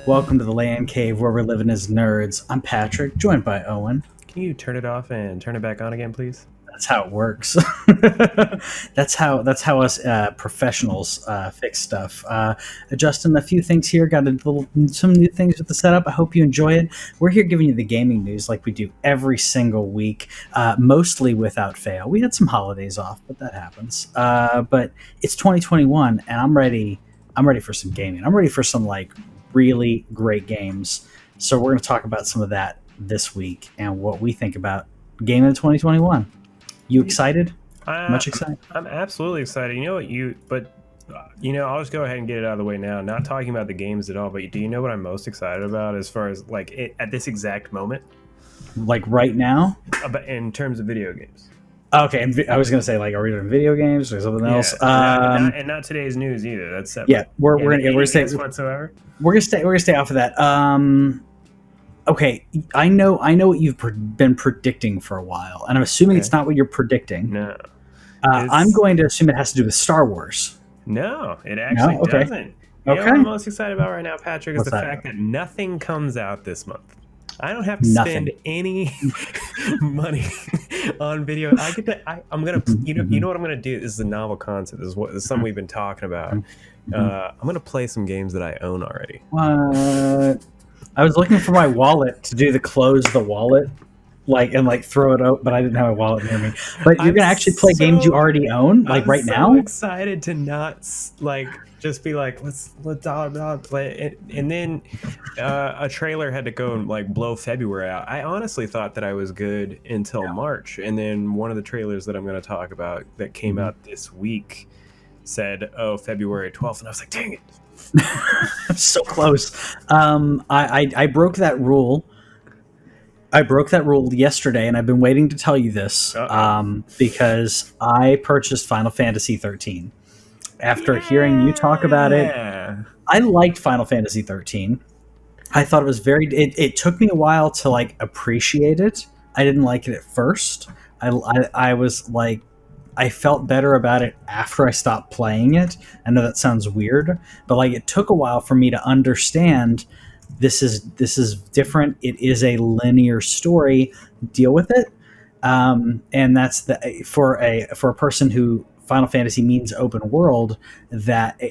Welcome to the LANCave, where we're living as nerds. I'm Patrick, joined by Owen. Can you turn it off and turn it back on again, please? That's how it works. that's how us professionals fix stuff. Adjusting a few things here. Got some new things with the setup. I hope you enjoy it. We're here giving you the gaming news like we do every single week, mostly without fail. We had some holidays off, but that happens. But it's 2021, and I'm ready. I'm ready for some gaming. I'm ready for some really great games. So we're going to talk about some of that this week and what we think about gaming in 2021. You excited? Much excited? I'm absolutely excited. I'll just go ahead and get it out of the way now. Not talking about the games at all, but do you know what I'm most excited about as far as at this exact moment? Like right now? In terms of video games. Okay, and I was going to say, are we doing video games or something else? And not today's news either. That's separate. Yeah, we're gonna stay whatsoever. We're gonna stay off of that. Okay, I know what you've been predicting for a while, and I'm assuming it's not what you're predicting. No, I'm going to assume it has to do with Star Wars. No, it actually doesn't. You know what I'm most excited about right now, Patrick, is the fact that nothing comes out this month. I don't have to spend any money on video. I'm gonna, you know what I'm gonna do. This is a novel concept. This is something we've been talking about. I'm gonna play some games that I own already. What? I was looking for my wallet to do the close the wallet, and throw it out, but I didn't have a wallet near me. But you're gonna actually play games you already own, right now? I'm excited to not just be let's play, and then a trailer had to go and blow February out. I honestly thought that I was good until March, and then one of the trailers that I'm going to talk about that came out this week said, February 12th, and I was like, dang it. So close. I broke that rule. I broke that rule yesterday, and I've been waiting to tell you this because I purchased Final Fantasy 13. After hearing you talk about it, I liked Final Fantasy 13. I thought it was it took me a while to appreciate it. I didn't like it at first. I was I felt better about it after I stopped playing it. I know that sounds weird, but it took a while for me to understand this is different. It is a linear story. Deal with it. And that's for a person who Final Fantasy means open world, that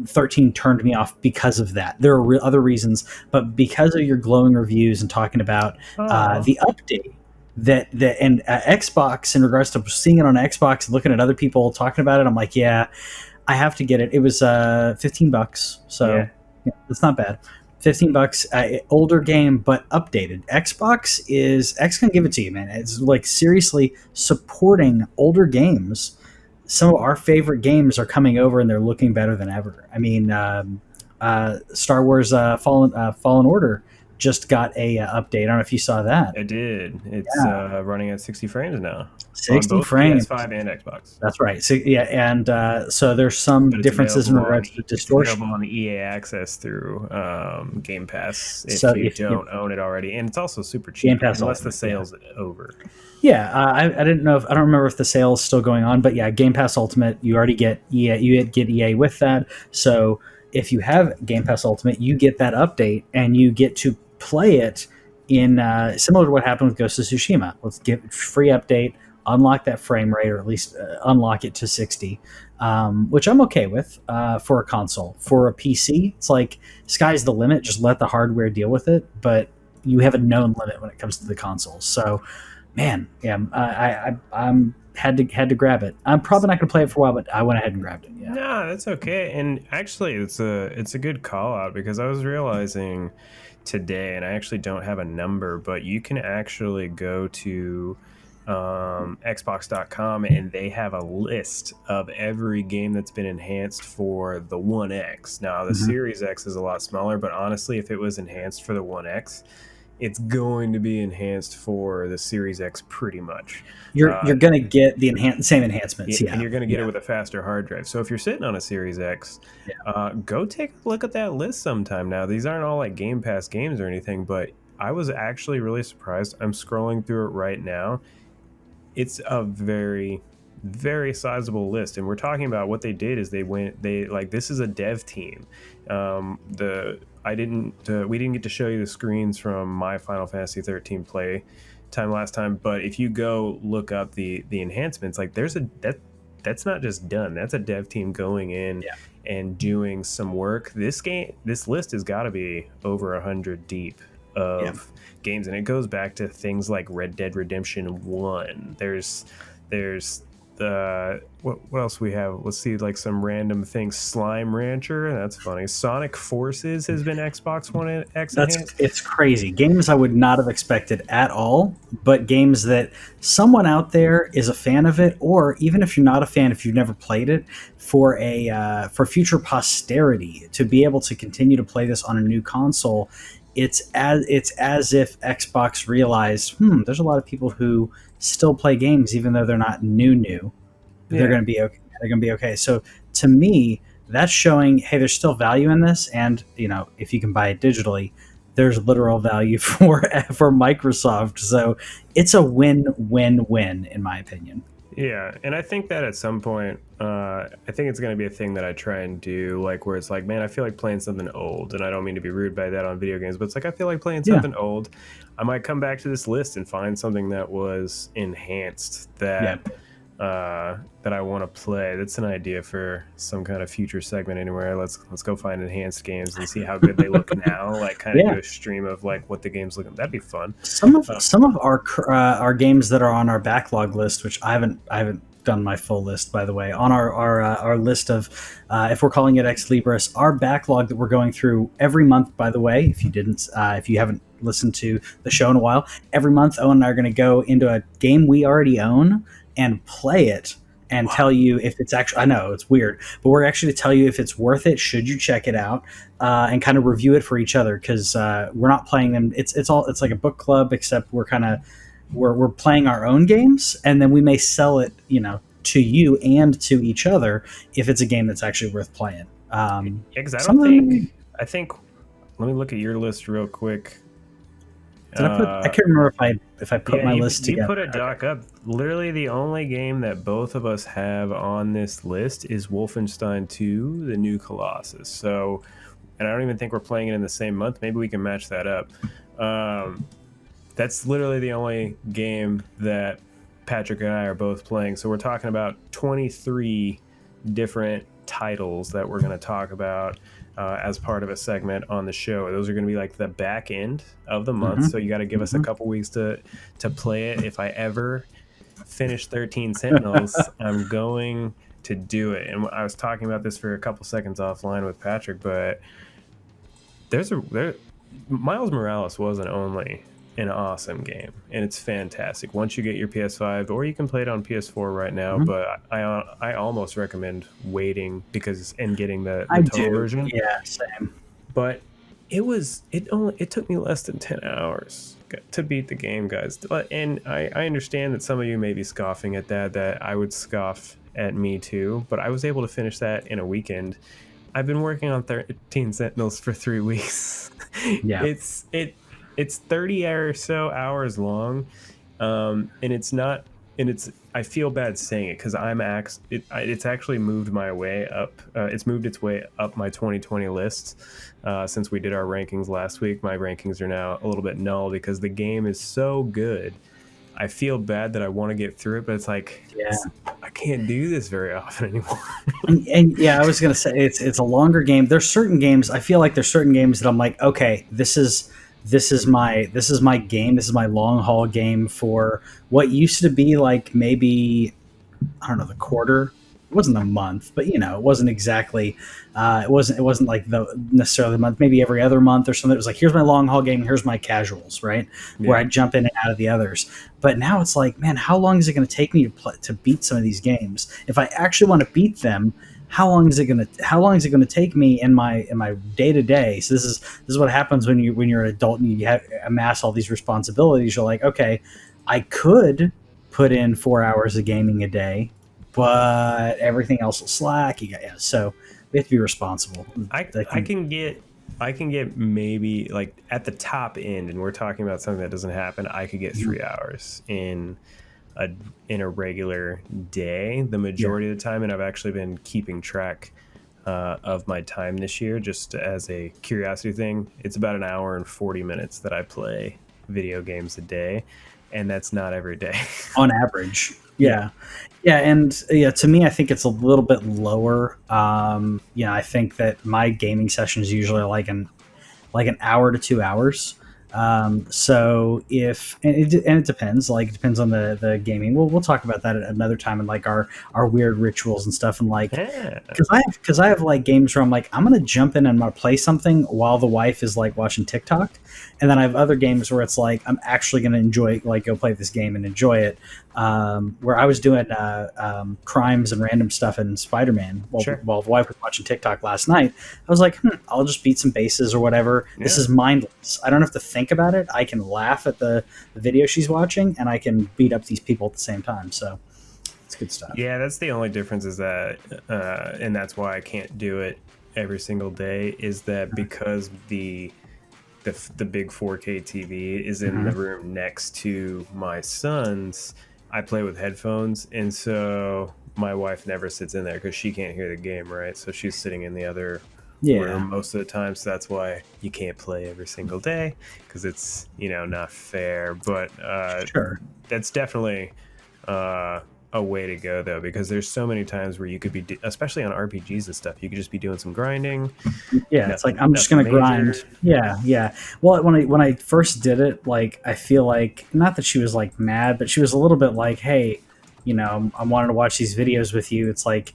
13 turned me off because of that. There are other reasons, but because of your glowing reviews and talking about the update and Xbox, in regards to seeing it on Xbox and looking at other people talking about it, I'm like, yeah, I have to get it. It was $15, so yeah, it's not bad. $15, older game but updated. X can give it to you, man. It's seriously supporting older games. Some of our favorite games are coming over and they're looking better than ever. I mean, Star Wars Fallen Order just got a update. I don't know if you saw that. I did. It's running at 60 frames now. 60 on both frames. PS5 and Xbox. That's right. So so there's some differences in regards to distortion. It's available on the EA Access through Game Pass if you don't own it already, and it's also super cheap unless the sale's over. Yeah, I didn't know. I don't remember if the sale is still going on, but yeah, Game Pass Ultimate, you already get EA. You get EA with that. So if you have Game Pass Ultimate, you get that update and you get to play it in similar to what happened with Ghost of Tsushima. Let's give free update, unlock that frame rate, or at least unlock it to 60, which I'm okay with for a console. For a PC, it's sky's the limit. Just let the hardware deal with it. But you have a known limit when it comes to the consoles. So. Man, yeah, I'm had to grab it. I'm probably not going to play it for a while, but I went ahead and grabbed it. Yeah. No, that's okay. And actually, it's a good call out because I was realizing today, and I actually don't have a number, but you can actually go to Xbox.com and they have a list of every game that's been enhanced for the One X. Now, the Series X is a lot smaller, but honestly, if it was enhanced for the One X, it's going to be enhanced for the Series X pretty much. You're going to get the same enhancements, and you're going to get it with a faster hard drive. So if you're sitting on a Series X, go take a look at that list sometime. Now, these aren't all Game Pass games or anything, but I was actually really surprised. I'm scrolling through it right now. It's a very, very sizable list, and we're talking about what they did is they like, this is a dev team. The I didn't We didn't get to show you the screens from my Final Fantasy 13 play time last time, but if you go look up the enhancements, like that's not just done. That's a dev team going in Yeah. and doing some work. This list has got to be over 100 deep of games, and it goes back to things like Red Dead Redemption 1. There's what else we have? Let's see, like some random things. Slime Rancher, that's funny. Sonic Forces has been Xbox One X enhanced. It's crazy. Games I would not have expected at all, but games that someone out there is a fan of it, or even if you're not a fan, if you've never played it, for future posterity to be able to continue to play this on a new console. It's as if Xbox realized, there's a lot of people who still play games even though they're not new. Yeah. They're going to be okay. They're going to be okay. So to me, that's showing, hey, there's still value in this, and if you can buy it digitally, there's literal value for Microsoft. So it's a win-win-win in my opinion. Yeah, and I think that at some point, I think it's going to be a thing that I try and do, like where it's like, man, I feel like playing something old, and I don't mean to be rude by that on video games, but it's like I feel like playing something old. I might come back to this list and find something that was enhanced that that I want to play. That's an idea for some kind of future segment anywhere. Let's go find enhanced games and see how good they look now. Like kind of do a stream of like what the games look. That'd be fun. Some of our games that are on our backlog list, which I haven't done my full list, by the way, on our list of if we're calling it Ex Libris, our backlog that we're going through every month, by the way, if you haven't listened to the show in a while, every month Owen and I are going to go into a game we already own and play it and tell you if it's actually, I know it's weird, but we're actually to tell you if it's worth it, should you check it out, and kind of review it for each other, because we're not playing them. It's like a book club, except we're playing our own games, and then we may sell it, to you and to each other if it's a game that's actually worth playing. Because I think. Let me look at your list real quick. I can't remember if I put my list together. You put a doc up. Literally, the only game that both of us have on this list is Wolfenstein 2: The New Colossus. So, and I don't even think we're playing it in the same month. Maybe we can match that up. That's literally the only game that Patrick and I are both playing. So we're talking about 23 different titles that we're going to talk about as part of a segment on the show. Those are going to be like the back end of the month. So you got to give us a couple weeks to play it. If I ever finish 13 Sentinels, I'm going to do it. And I was talking about this for a couple seconds offline with Patrick, but Miles Morales wasn't only an awesome game, and it's fantastic once you get your PS5, or you can play it on PS4 right now. But I almost recommend waiting and getting the total version. Yeah, same. But it took me less than 10 hours to beat the game, guys. And I understand that some of you may be scoffing at that I would scoff at me too, but I was able to finish that in a weekend. I've been working on 13 Sentinels for 3 weeks. Yeah. It's 30 or so hours long, and I feel bad saying it because it's actually moved my way up. It's moved its way up my 2020 list since we did our rankings last week. My rankings are now a little bit null because the game is so good. I feel bad that I want to get through it, but it's like, I can't do this very often anymore. and I was gonna say it's a longer game. There's certain games, I feel like there's certain games that I'm like, okay, this is my game. This is my long haul game for what used to be like maybe, I don't know, the quarter. It wasn't a month, but it wasn't exactly. It wasn't like necessarily the month. Maybe every other month or something. It was like, here's my long haul game. Here's my casuals, right? Yeah. Where I jump in and out of the others. But now it's like, man, how long is it going to take me to beat some of these games? If I actually want to beat them, how long is it going to take me in my day to day? So this is what happens when you're an adult and you amass all these responsibilities. You're like, okay, I could put in 4 hours of gaming a day, but everything else will slack. So we have to be responsible. I can get maybe like at the top end, and we're talking about something that doesn't happen. I could get 3 hours in a in a regular day the majority of the time, and I've actually been keeping track of my time this year just as a curiosity thing. It's about an hour and 40 minutes that I play video games a day, and that's not every day. On average. Yeah. Yeah, and yeah, to me, I think it's a little bit lower. I think that my gaming sessions usually are like an hour to 2 hours. So if and it depends, like it depends on the gaming. We'll talk about that at another time, and like our weird rituals and stuff, and like Yeah. because I have like games where I'm like I'm gonna jump in and I'm gonna play something while the wife is like watching TikTok, and then I have other games where it's like I'm actually gonna enjoy, like go play this game and enjoy it. Where I was doing crimes and random stuff in Spider-Man while the wife was watching TikTok last night, I was like, I'll just beat some bases or whatever. Yeah. This is mindless. I don't have to think about it. I can laugh at the video she's watching, and I can beat up these people at the same time. So it's good stuff. Yeah, that's the only difference is that, and that's why I can't do it every single day, is that because the big 4K TV is in the room next to my son's, I play with headphones, and so my wife never sits in there because she can't hear the game, right? So she's sitting in the other room most of the time. So that's why you can't play every single day, because it's not fair. But that's definitely a way to go, though, because there's so many times where you could be, especially on RPGs and stuff, you could just be doing some grinding. Yeah, it's like I'm just gonna grind. Yeah. Well, when I first did it, like I feel like, not that she was like mad, but she was a little bit like, hey, I'm wanting to watch these videos with you. It's like,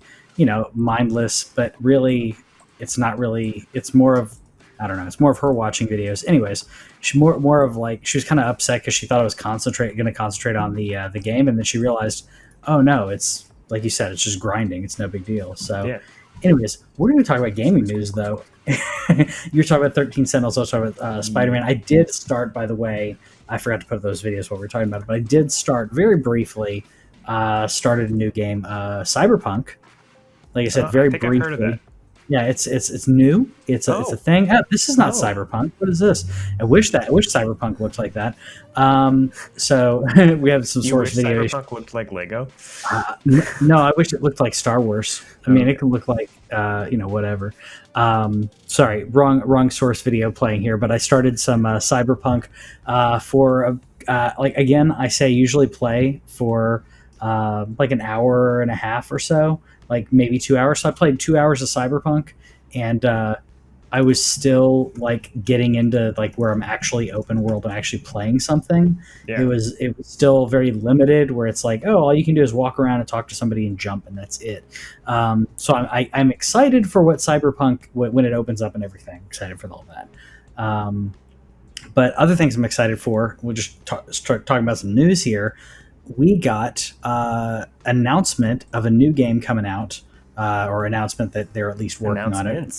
mindless, but really, it's not really. It's more of, I don't know. It's more of her watching videos. Anyways, she more of like, she was kind of upset because she thought I was going to concentrate on the game, and then she realized, oh no, it's like you said, it's just grinding. It's no big deal. So, anyways, we're going to talk about gaming news, though. You're talking about 13 Sentinels. I was talking about Spider-Man. I did start, by the way. I forgot to put those videos while we were talking about it, but I did start very briefly. Started a new game, Cyberpunk. Like I said, very briefly. I've heard of that. Yeah, it's new. It's a thing. This is not Cyberpunk. What is this? I wish Cyberpunk looked like that. So we have some source videos. Cyberpunk looked like Lego. No, I wish it looked like Star Wars. I mean, it can look like whatever. Sorry, wrong source video playing here. But I started some Cyberpunk for like, again, I say usually play for like an hour and a half or so. Like maybe 2 hours. So I played 2 hours of Cyberpunk, and I was still like getting into like where I'm actually open world and actually playing something. Yeah. It was still very limited, where it's like, oh, all you can do is walk around and talk to somebody and jump, and that's it. So I'm excited for what Cyberpunk, when it opens up and everything. I'm excited for all that. But other things I'm excited for, we'll just start talking about some news here. We got announcement of a new game coming out, or announcement that they're at least working on it.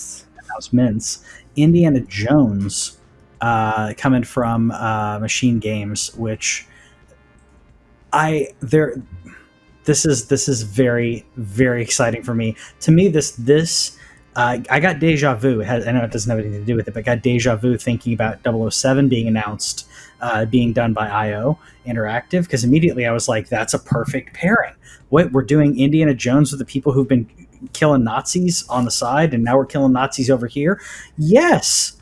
Announcements. Indiana Jones coming from Machine Games, which this is very, very exciting for me. To me, this I got deja vu. I know it doesn't have anything to do with it, but I got deja vu thinking about 007 being announced, being done by IO Interactive, because immediately I was like, that's a perfect pairing. What, we're doing Indiana Jones with the people who've been killing Nazis on the side, and now we're killing Nazis over here? Yes,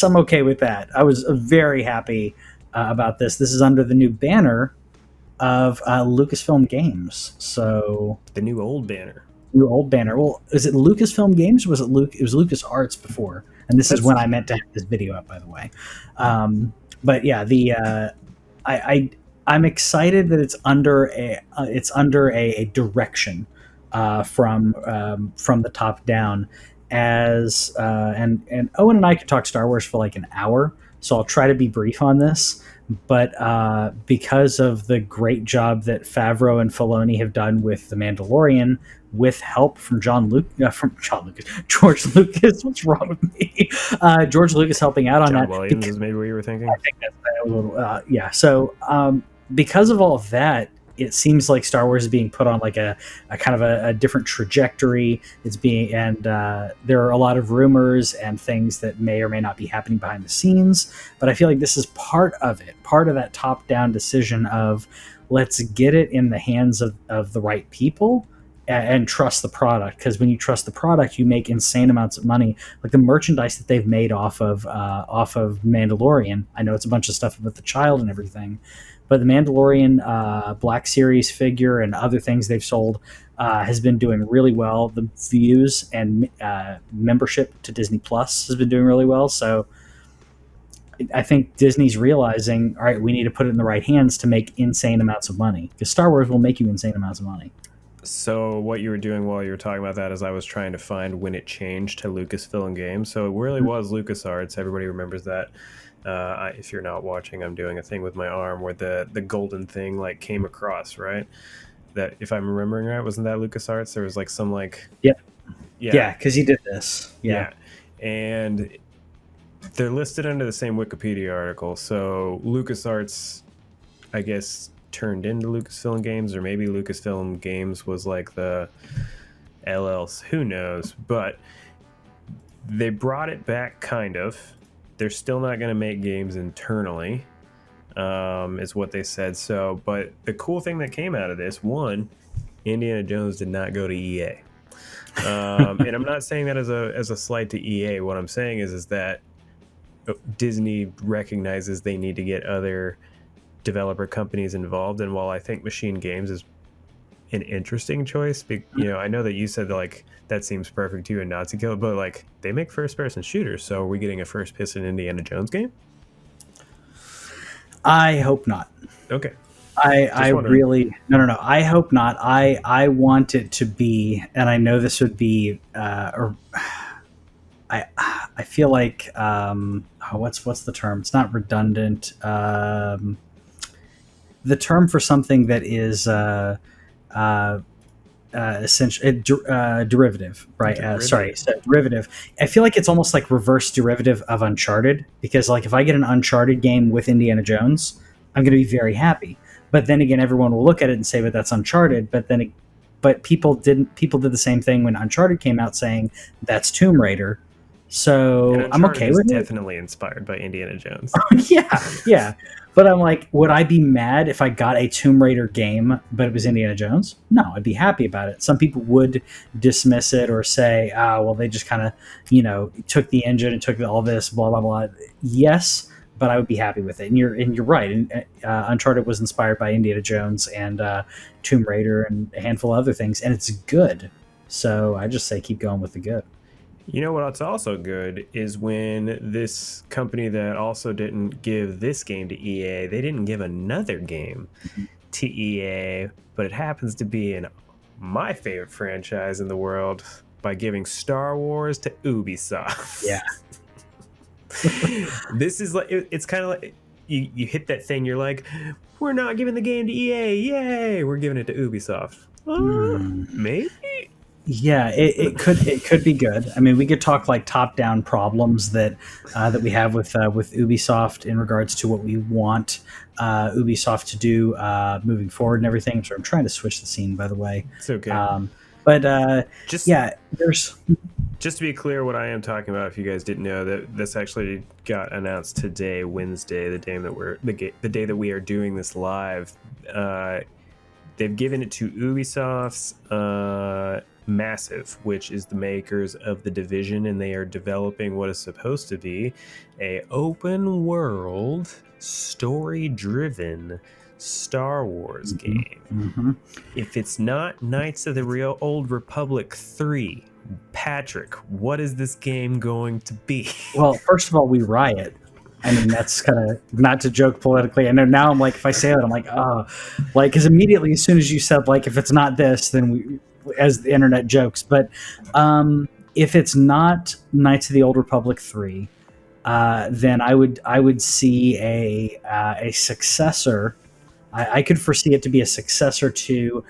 I'm okay with that. I was very happy about this. This is under the new banner of Lucasfilm Games. So the new old banner. Well, is it Lucasfilm Games, or was it It was LucasArts before, and this is when I meant to have this video up, by the way. But yeah, I'm excited that it's under a direction from the top down, as and Owen and I could talk Star Wars for like an hour, so I'll try to be brief on this. But because of the great job that Favreau and Filoni have done with The Mandalorian, with help from George Lucas. What's wrong with me? George Lucas helping out on John that. Williams is maybe what you were thinking. I think that's a little, yeah. So because of all of that, it seems like Star Wars is being put on like a kind of a different trajectory. It's being, and there are a lot of rumors and things that may or may not be happening behind the scenes. But I feel like this is part of it, part of that top-down decision of let's get it in the hands of the right people and trust the product, because when you trust the product, you make insane amounts of money. Like the merchandise that they've made off of Mandalorian. I know it's a bunch of stuff with the child and everything, but the Mandalorian Black Series figure and other things they've sold has been doing really well. The views and membership to Disney Plus has been doing really well. So I think Disney's realizing, all right, we need to put it in the right hands to make insane amounts of money, because Star Wars will make you insane amounts of money. So what you were doing while you were talking about that is I was trying to find when it changed to Lucasfilm Games. So it really was LucasArts. Everybody remembers that. If you're not watching, I'm doing a thing with my arm where the golden thing like came across, right? That, if I'm remembering right, wasn't that LucasArts? There was like some like... Yeah, because he did this. Yeah. And they're listed under the same Wikipedia article. So LucasArts, I guess, turned into Lucasfilm Games, or maybe Lucasfilm Games was like the LLC, who knows, but they brought it back kind of. They're still not going to make games internally, is what they said. So, but the cool thing that came out of this, one, Indiana Jones did not go to EA. And I'm not saying that as a slight to EA. What I'm saying is that Disney recognizes they need to get other developer companies involved, and while I think Machine Games is an interesting choice, I know that you said that, like, that seems perfect to you and Nazi Kill, but like they make first-person shooters, so are we getting a first-person Indiana Jones game? I hope not. Okay. I really no. I hope not. I want it to be, and I know this would be, I feel like what's the term? It's not redundant. The term for something that is essentially derivative, right? Derivative. I feel like it's almost like reverse derivative of Uncharted, because like if I get an Uncharted game with Indiana Jones, I'm going to be very happy. But then again, everyone will look at it and say, "But that's Uncharted." But people did the same thing when Uncharted came out, saying that's Tomb Raider. So I'm okay with it. Definitely inspired by Indiana Jones. yeah. But I'm like, would I be mad if I got a Tomb Raider game, but it was Indiana Jones? No, I'd be happy about it. Some people would dismiss it or say, well, they just kind of, took the engine and took all this, blah, blah, blah. Yes, but I would be happy with it. And you're right. And Uncharted was inspired by Indiana Jones and Tomb Raider and a handful of other things, and it's good. So I just say keep going with the good. You know what's also good is when this company that also didn't give this game to EA, they didn't give another game to EA, but it happens to be in my favorite franchise in the world by giving Star Wars to Ubisoft. Yeah. This is like, it's kind of like you hit that thing, you're like, we're not giving the game to EA, yay, we're giving it to Ubisoft. Maybe? Yeah, it could be good. I mean, we could talk like top-down problems that we have with Ubisoft in regards to what we want Ubisoft to do moving forward and everything. So I'm trying to switch the scene, by the way. It's okay. There's. Just to be clear, what I am talking about, if you guys didn't know, that this actually got announced today, Wednesday, the day that we are doing this live. They've given it to Ubisoft's Massive, which is the makers of The Division, and they are developing what is supposed to be a open world, story-driven Star Wars game. Mm-hmm. If it's not Knights of the Real Old Republic 3, Patrick, what is this game going to be? Well, first of all, we riot. I mean, that's kind of not to joke politically. I know now I'm like, if I say that, I'm like, because immediately as soon as you said, like, if it's not this, then we, as the internet jokes. But if it's not Knights of the Old Republic 3, then I would see a successor. I could foresee it to be a successor to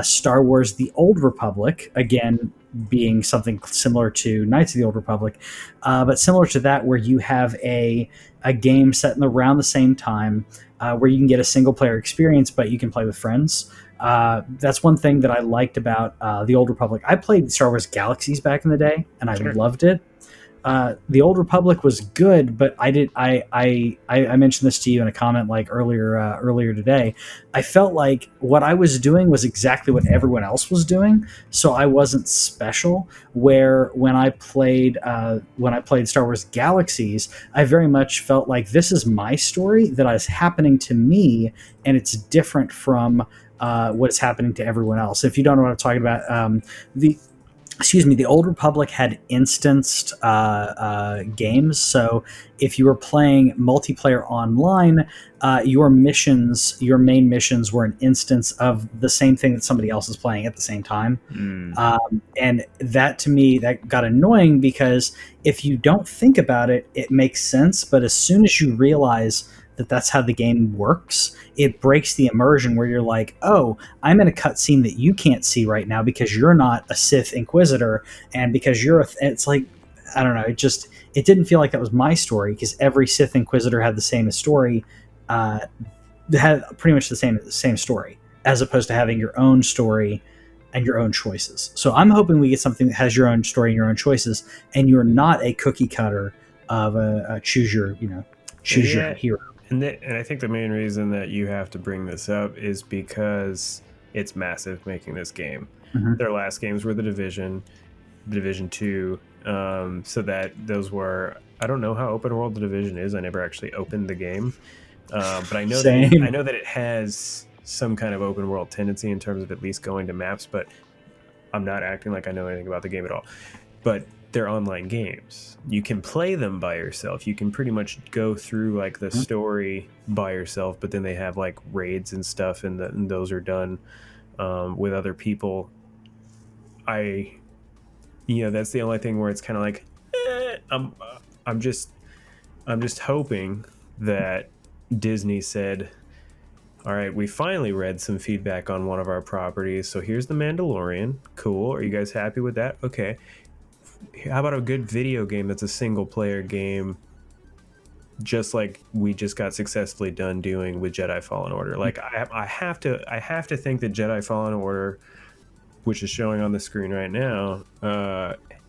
Star Wars: The Old Republic. Again, being something similar to Knights of the Old Republic, but similar to that, where you have a game set in around the same time, where you can get a single player experience, but you can play with friends. That's one thing that I liked about the Old Republic. I played Star Wars Galaxies back in the day, and I loved it. The Old Republic was good, but I mentioned this to you in a comment like earlier today. I felt like what I was doing was exactly what everyone else was doing, so I wasn't special. Where when I played Star Wars Galaxies, I very much felt like this is my story that is happening to me, and it's different from what is happening to everyone else. If you don't know what I'm talking about, the Old Republic had instanced games. So if you were playing multiplayer online, your main missions were an instance of the same thing that somebody else is playing at the same time. And that, to me, that got annoying, because if you don't think about it, it makes sense. But as soon as you realize that that's how the game works, it breaks the immersion, where you're like, oh, I'm in a cutscene that you can't see right now because you're not a Sith Inquisitor, and because it's like, I don't know, it didn't feel like that was my story, because every Sith Inquisitor had the same story, had pretty much the same story, as opposed to having your own story and your own choices. So I'm hoping we get something that has your own story and your own choices, and you're not a cookie cutter of a choose your hero. And I think the main reason that you have to bring this up is because it's massive making this game. Mm-hmm. Their last games were the Division 2, so that those were, I don't know how open world the Division is. I never actually opened the game, but I know that it has some kind of open world tendency in terms of at least going to maps. But I'm not acting like I know anything about the game at all. But they're online games. You can play them by yourself. You can pretty much go through like the story by yourself, but then they have like raids and stuff, and those are done with other people. That's the only thing where it's kind of like, I'm just hoping that Disney said, all right, we finally read some feedback on one of our properties, so here's The Mandalorian. Cool. Are you guys happy with that? Okay. How about a good video game that's a single player game, just like we just got successfully done doing with Jedi Fallen Order? Like, I have to think that Jedi Fallen Order, which is showing on the screen right now,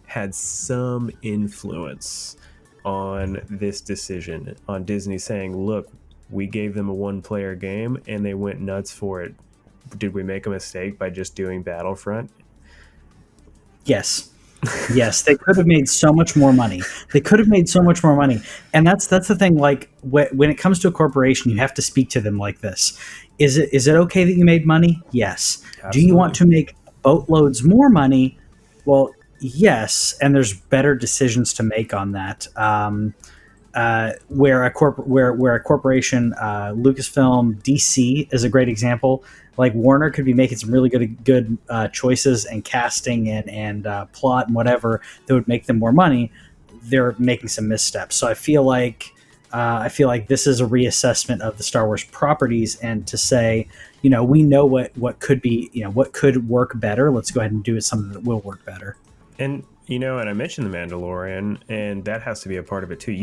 had some influence on this decision, on Disney saying, look, we gave them a one-player game and they went nuts for it. Did we make a mistake by just doing Battlefront? Yes. Yes, they could have made so much more money. And that's the thing. Like, when it comes to a corporation, you have to speak to them like this. Is it okay that you made money? Yes. Absolutely. Do you want to make boatloads more money? Well, yes. And there's better decisions to make on that. Where a corporation, Lucasfilm, DC is a great example. Like, Warner could be making some really good choices and casting and plot and whatever that would make them more money. They're making some missteps. So I feel like this is a reassessment of the Star Wars properties, and to say, we know what could be, what could work better. Let's go ahead and do it something that will work better. And and I mentioned The Mandalorian, and that has to be a part of it too.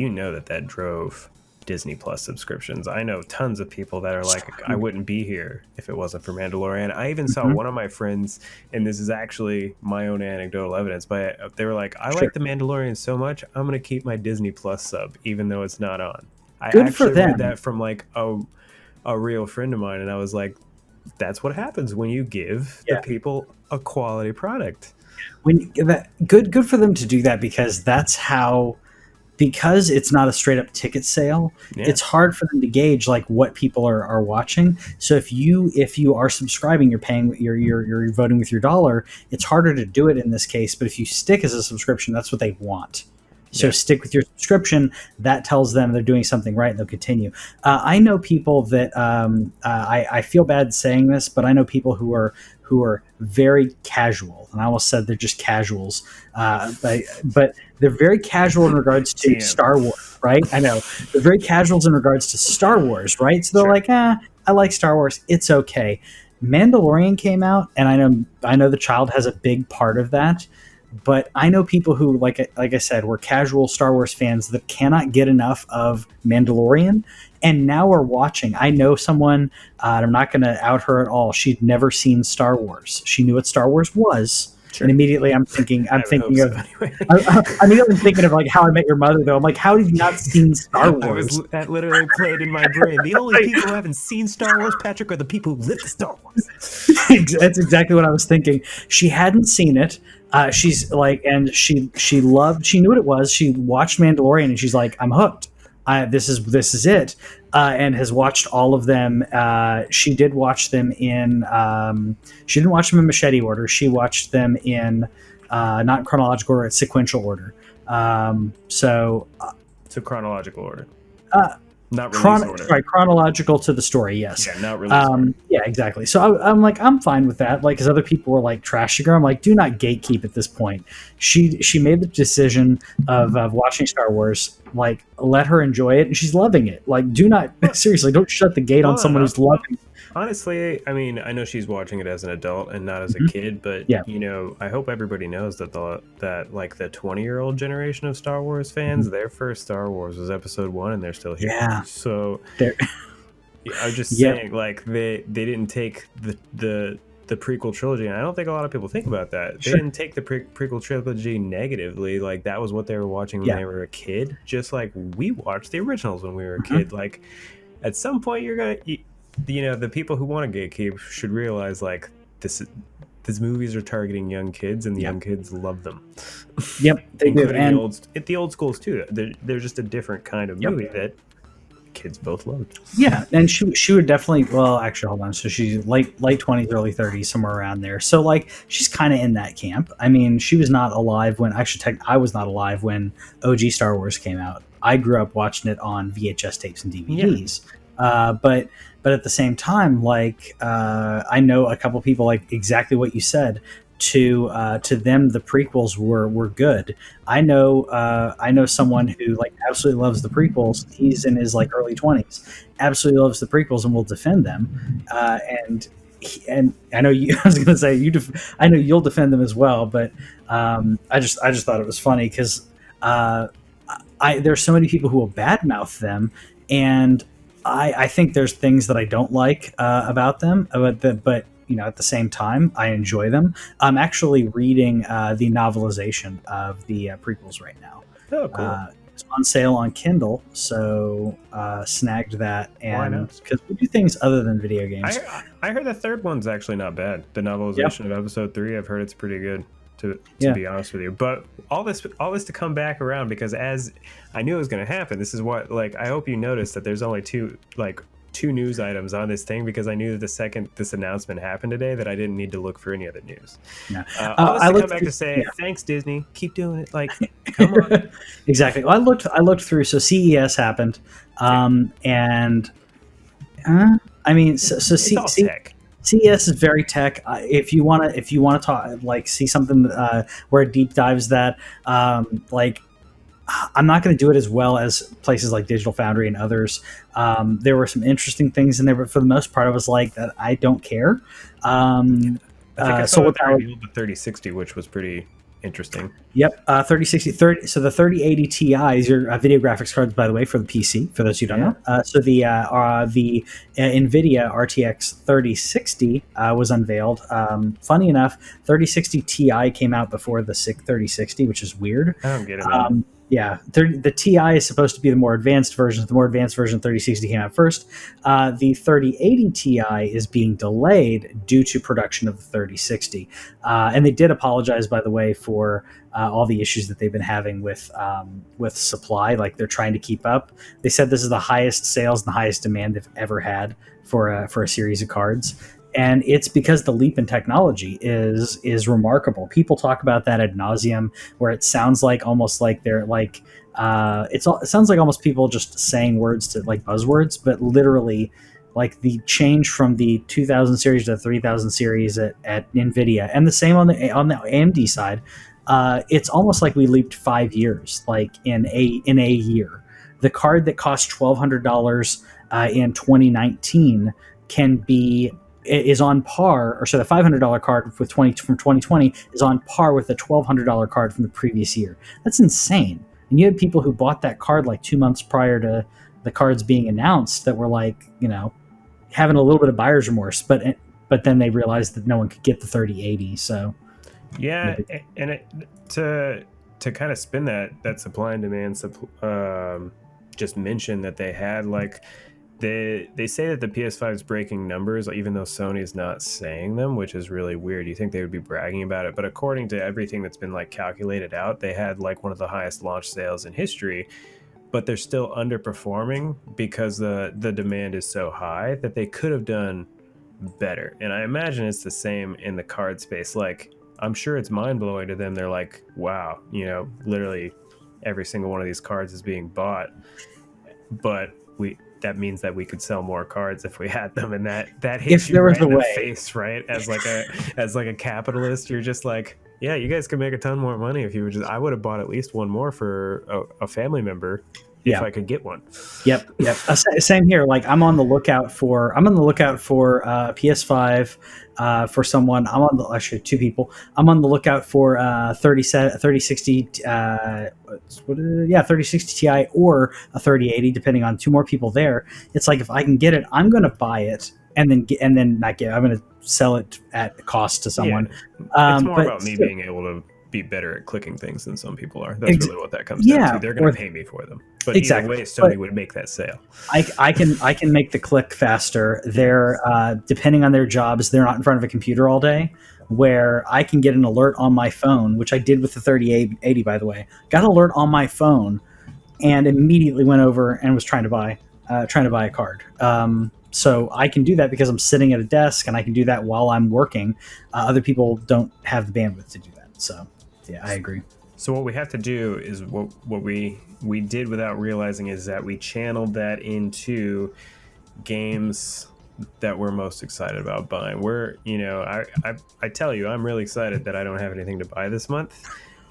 That drove Disney Plus subscriptions. I know tons of people that are like, I wouldn't be here if it wasn't for Mandalorian. I even saw one of my friends, and this is actually my own anecdotal evidence, but they were like, I like The Mandalorian so much, I'm going to keep my Disney Plus sub, even though it's not on. I actually read that from like a real friend of mine, and I was like, that's what happens when you give the people a quality product. Good for them to do that, because that's how, because it's not a straight up ticket sale, it's hard for them to gauge like what people are watching. So if you are subscribing, you're paying, you're voting with your dollar, it's harder to do it in this case. But if you stick as a subscription, that's what they want. So stick with your subscription. That tells them they're doing something right, and they'll continue. I know people that I feel bad saying this, but I know people who are very casual, and I almost said they're just casuals, but they're very casual in regards to Star Wars, right? I know they're very casuals in regards to Star Wars, right? So they're like, I like Star Wars, it's okay. Mandalorian came out, and I know the child has a big part of that. But I know people who, like I said, were casual Star Wars fans that cannot get enough of Mandalorian, and now are watching. I know someone, and I'm not going to out her at all. She'd never seen Star Wars. She knew what Star Wars was. Sure. And immediately I'm thinking of anyway. I'm immediately thinking of like How I Met Your Mother, though. I'm like, how did you not seen Star Wars? That literally played in my brain. The only people who haven't seen Star Wars, Patrick, are the people who live Star Wars. That's exactly what I was thinking. She hadn't seen it. She's like, and she knew what it was. She watched Mandalorian, and she's like, I'm hooked. This is it. And has watched all of them. She did watch them in. She didn't watch them in machete order. She watched them in not chronological order, it's sequential order. So chronological order. Not release order. Right, chronological to the story, yes. Yeah, not release order. Yeah, exactly. So I'm like, I'm fine with that. Like, because other people were like trashing her. I'm like, do not gatekeep at this point. She made the decision of watching Star Wars. Like, let her enjoy it, and she's loving it. Like, do not seriously, don't shut the gate on someone who's loving it. Honestly, I mean, I know she's watching it as an adult and not as a kid, but you know, I hope everybody knows that that like the 20-year-old generation of Star Wars fans, their first Star Wars was Episode 1, and they're still here. Yeah. So I'm just saying, like they didn't take the prequel trilogy, and I don't think a lot of people think about that. They didn't take the prequel trilogy negatively. Like, that was what they were watching when they were a kid, just like we watched the originals when we were a kid. Like, at some point, you're gonna. You know, the people who want to gatekeep should realize, like, these movies are targeting young kids, and the young kids love them. Yep, they do. And the old schools too. They're just a different kind of movie that kids both loved. Yeah, and she would definitely. Well, actually, hold on. So she's late 20s, early 30s, somewhere around there. So like, she's kind of in that camp. I mean, she was not alive when I was not alive when OG Star Wars came out. I grew up watching it on VHS tapes and DVDs. But at the same time, like, I know a couple people, like exactly what you said. To them, the prequels were good. I know someone who like absolutely loves the prequels. He's in his like early 20s, absolutely loves the prequels and will defend them. And I know you. I was going to say I know you'll defend them as well. But I just thought it was funny because there's so many people who will badmouth them, and I think there's things that I don't like about them, but you know, at the same time, I enjoy them. I'm actually reading the novelization of the prequels right now. Oh, cool. It's on sale on Kindle, so snagged that. And because we do things other than video games. I heard the third one's actually not bad. The novelization of Episode 3, I've heard it's pretty good. To be honest with you, but all this to come back around, because as I knew it was going to happen, this is what, like, I hope you noticed that there's only two news items on this thing, because I knew that the second this announcement happened today that I didn't need to look for any other news. Yeah. I come back to say thanks, Disney, keep doing it. Like, come on. Exactly. Well, I looked through. So CES happened, and I mean, so all tech. CES is very tech. If you want to talk, like, see something where it deep dives that, like, I'm not going to do it as well as places like Digital Foundry and others. There were some interesting things in there, but for the most part, I was like, that I don't care. I think I saw the 3060, which was pretty interesting. Yep, 3060. So the 3080 Ti is your video graphics cards, by the way, for the PC. For those who don't know, so the NVIDIA RTX 3060 was unveiled. Funny enough, 3060 Ti came out before the 3060, which is weird. I don't get it. Man. Yeah, the Ti is supposed to be the more advanced version. The more advanced version, 3060, came out first. The 3080 Ti is being delayed due to production of the 3060. And they did apologize, by the way, for all the issues that they've been having with supply. Like, they're trying to keep up. They said this is the highest sales and the highest demand they've ever had for a series of cards. And it's because the leap in technology is remarkable. People talk about that ad nauseum, where it sounds like almost like they're like it sounds like almost people just saying words to like buzzwords, but literally, like, the change from the 2000 series to the 3000 series at NVIDIA, and the same on the AMD side. It's almost like we leaped 5 years, like in a year. The card that cost $1,200 in 2019 can be is on par, or so the $500 card from 2020 is on par with the $1,200 card from the previous year. That's insane. And you had people who bought that card like 2 months prior to the cards being announced that were like, having a little bit of buyer's remorse, but then they realized that no one could get the 3080. So yeah, and to kind of spin that supply and demand, just mention that they had like they say that the PS5 is breaking numbers, even though Sony is not saying them, which is really weird. You think they would be bragging about it, but according to everything that's been like calculated out, they had like one of the highest launch sales in history. But they're still underperforming because the demand is so high that they could have done better. And I imagine it's the same in the card space. Like, I'm sure it's mind-blowing to them. They're like, wow, literally every single one of these cards is being bought. But that means that we could sell more cards if we had them, and that hits you right in the face, right? As like a capitalist, you're just like, yeah, you guys could make a ton more money if you would just. I would have bought at least one more for a family member if I could get one. Yep. Same here. Like I'm on the lookout for PS5 for someone. Actually 2 people. I'm on the lookout for 3060 3060 Ti or a 3080, depending on 2 more people there. It's like if I can get it, I'm going to buy it and then not get it. I'm going to sell it at cost to someone. Yeah. It's more about me being able to be better at clicking things than some people are. That's really what that comes down to. They're going to pay me for them. But either way, Sony would make that sale. I can make the click faster. They're depending on their jobs, they're not in front of a computer all day. Where I can get an alert on my phone, which I did with the 3080, by the way. Got an alert on my phone, and immediately went over and was trying to buy a card. So I can do that because I'm sitting at a desk, and I can do that while I'm working. Other people don't have the bandwidth to do that. So yeah, I agree. So what we have to do is what we did without realizing is that we channeled that into games that we're most excited about buying. I tell you, I'm really excited that I don't have anything to buy this month.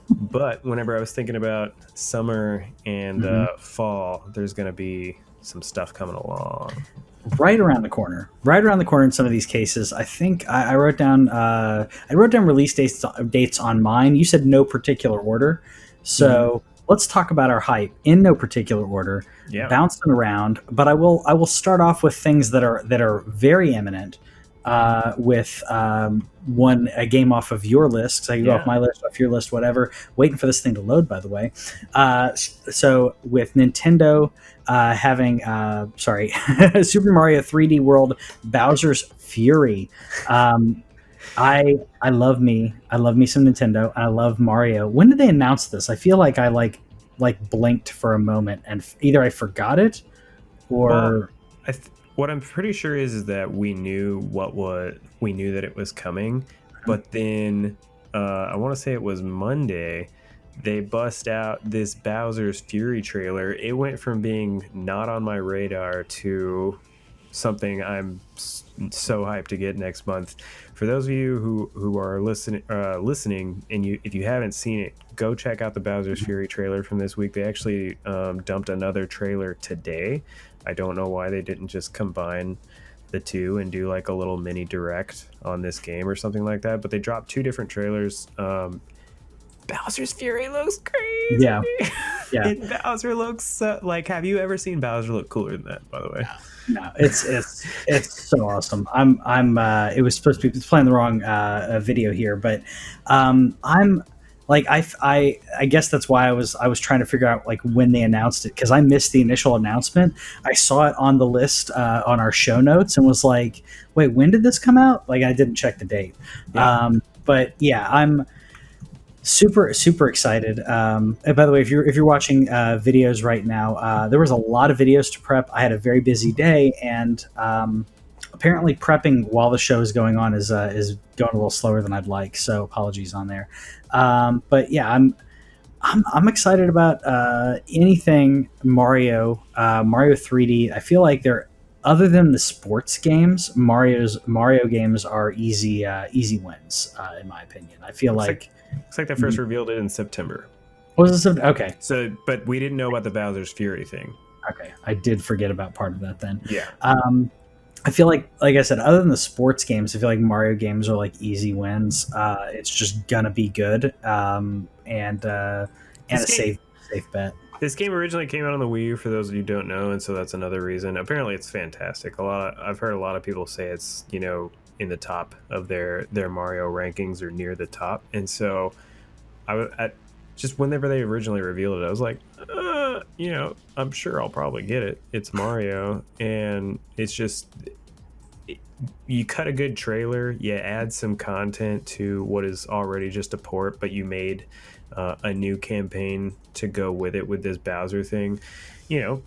But whenever I was thinking about summer and fall, there's going to be some stuff coming along. Right around the corner in some of these cases. I think I wrote down release dates on mine. You said no particular order, so let's talk about our hype in no particular order. Yeah, bouncing around, but I will start off with things that are very imminent. With a game off of your list, so I can go off my list, off your list, whatever. Waiting for this thing to load, by the way. So with Nintendo having Super Mario 3D World Bowser's Fury, I love me some Nintendo. I love Mario. When did they announce this? I feel like I blinked for a moment and either I forgot it or. What I'm pretty sure is that we knew that it was coming, but then I want to say it was Monday, they bust out this Bowser's Fury trailer. It went from being not on my radar to something I'm so hyped to get next month. For those of you who are listening, and if you haven't seen it, go check out the Bowser's Fury trailer from this week. They actually dumped another trailer today. I don't know why they didn't just combine the two and do like a little mini direct on this game or something like that. But they dropped 2 different trailers. Bowser's Fury looks crazy. Yeah. And Bowser looks so, like. Have you ever seen Bowser look cooler than that? By the way, no. It's so awesome. I'm. It was supposed to be playing the wrong video here, but I'm. Like I guess that's why I was trying to figure out like when they announced it, because I missed the initial announcement. I saw it on the list on our show notes and was like, wait, when did this come out? Like I didn't check the date. Yeah. But yeah, I'm super excited. And by the way, if you're watching videos right now, there was a lot of videos to prep. I had a very busy day, and apparently prepping while the show is going on is going a little slower than I'd like, so apologies on there. But yeah, I'm excited about anything Mario 3D. I feel like they're, other than the sports games, Mario games are easy wins in my opinion. I feel like looks like they first revealed it in September. Was this okay? So, but we didn't know about the Bowser's Fury thing. Okay, I did forget about part of that then. Yeah. I feel like I said, other than the sports games, I feel like Mario games are like easy wins. It's just gonna be good, and This a game safe bet. This game originally came out on the Wii U, for those of you who don't know, and so that's another reason. Apparently, it's fantastic. I've heard a lot of people say it's in the top of their Mario rankings or near the top, and so just whenever they originally revealed it, I was like, I'm sure I'll probably get it. It's Mario, and it's just you cut a good trailer, you add some content to what is already just a port, but you made a new campaign to go with it with this Bowser thing. You know,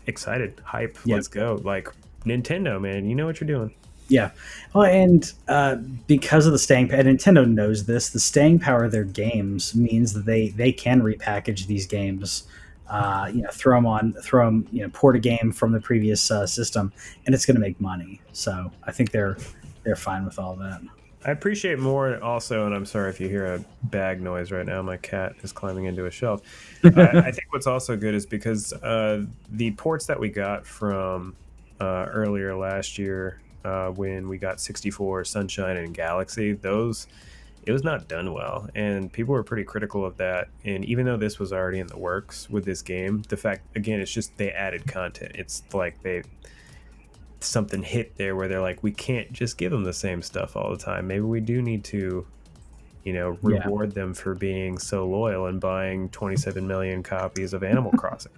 excited, hype, Yeah. let's go. Like Nintendo, man, you know what you're doing. Yeah. Well, and because of the staying power, Nintendo knows this. The staying power of their games means that they can repackage these games. Throw them, port a game from the previous system, and it's going to make money. So I think they're fine with all that. I appreciate more also, and I'm sorry if you hear a bag noise right now. My cat is climbing into a shelf. I think what's also good is because the ports that we got from earlier last year, when we got 64, Sunshine, and Galaxy, it was not done well, and people were pretty critical of that. And even though this was already in the works with this game, the fact, again, it's just they added content. It's like something hit there where they're like, we can't just give them the same stuff all the time. Maybe we do need to reward them for being so loyal and buying 27 million copies of Animal Crossing.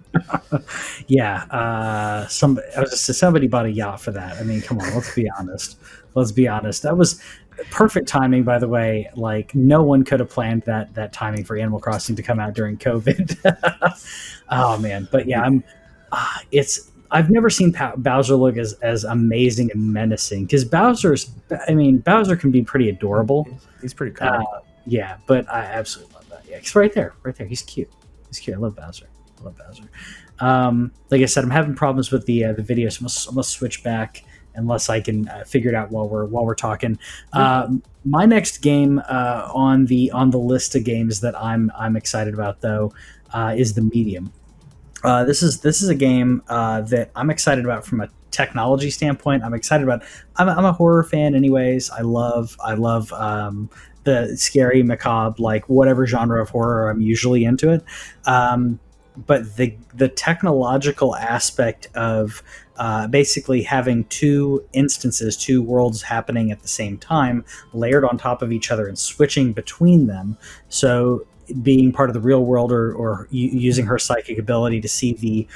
Yeah, somebody bought a yacht for that. I mean, come on, let's be honest. That was perfect timing, by the way. Like, no one could have planned that timing for Animal Crossing to come out during COVID. Oh man, but yeah, I've never seen Bowser look as amazing and menacing, because Bowser can be pretty adorable. He's pretty cool. Yeah, but I absolutely love that. Yeah, he's right there. He's cute. I love Bowser. Like I said, I'm having problems with the video, so I'm gonna switch back unless I can figure it out while we're talking. My next game on the list of games that I'm excited about, though, is The Medium. This is a game that I'm excited about from a technology standpoint. I'm excited about. I'm a horror fan, anyways. I love the scary, macabre, like whatever genre of horror. I'm usually into it. But the technological aspect of basically having two worlds happening at the same time, layered on top of each other and switching between them. So being part of the real world, or using her psychic ability to see the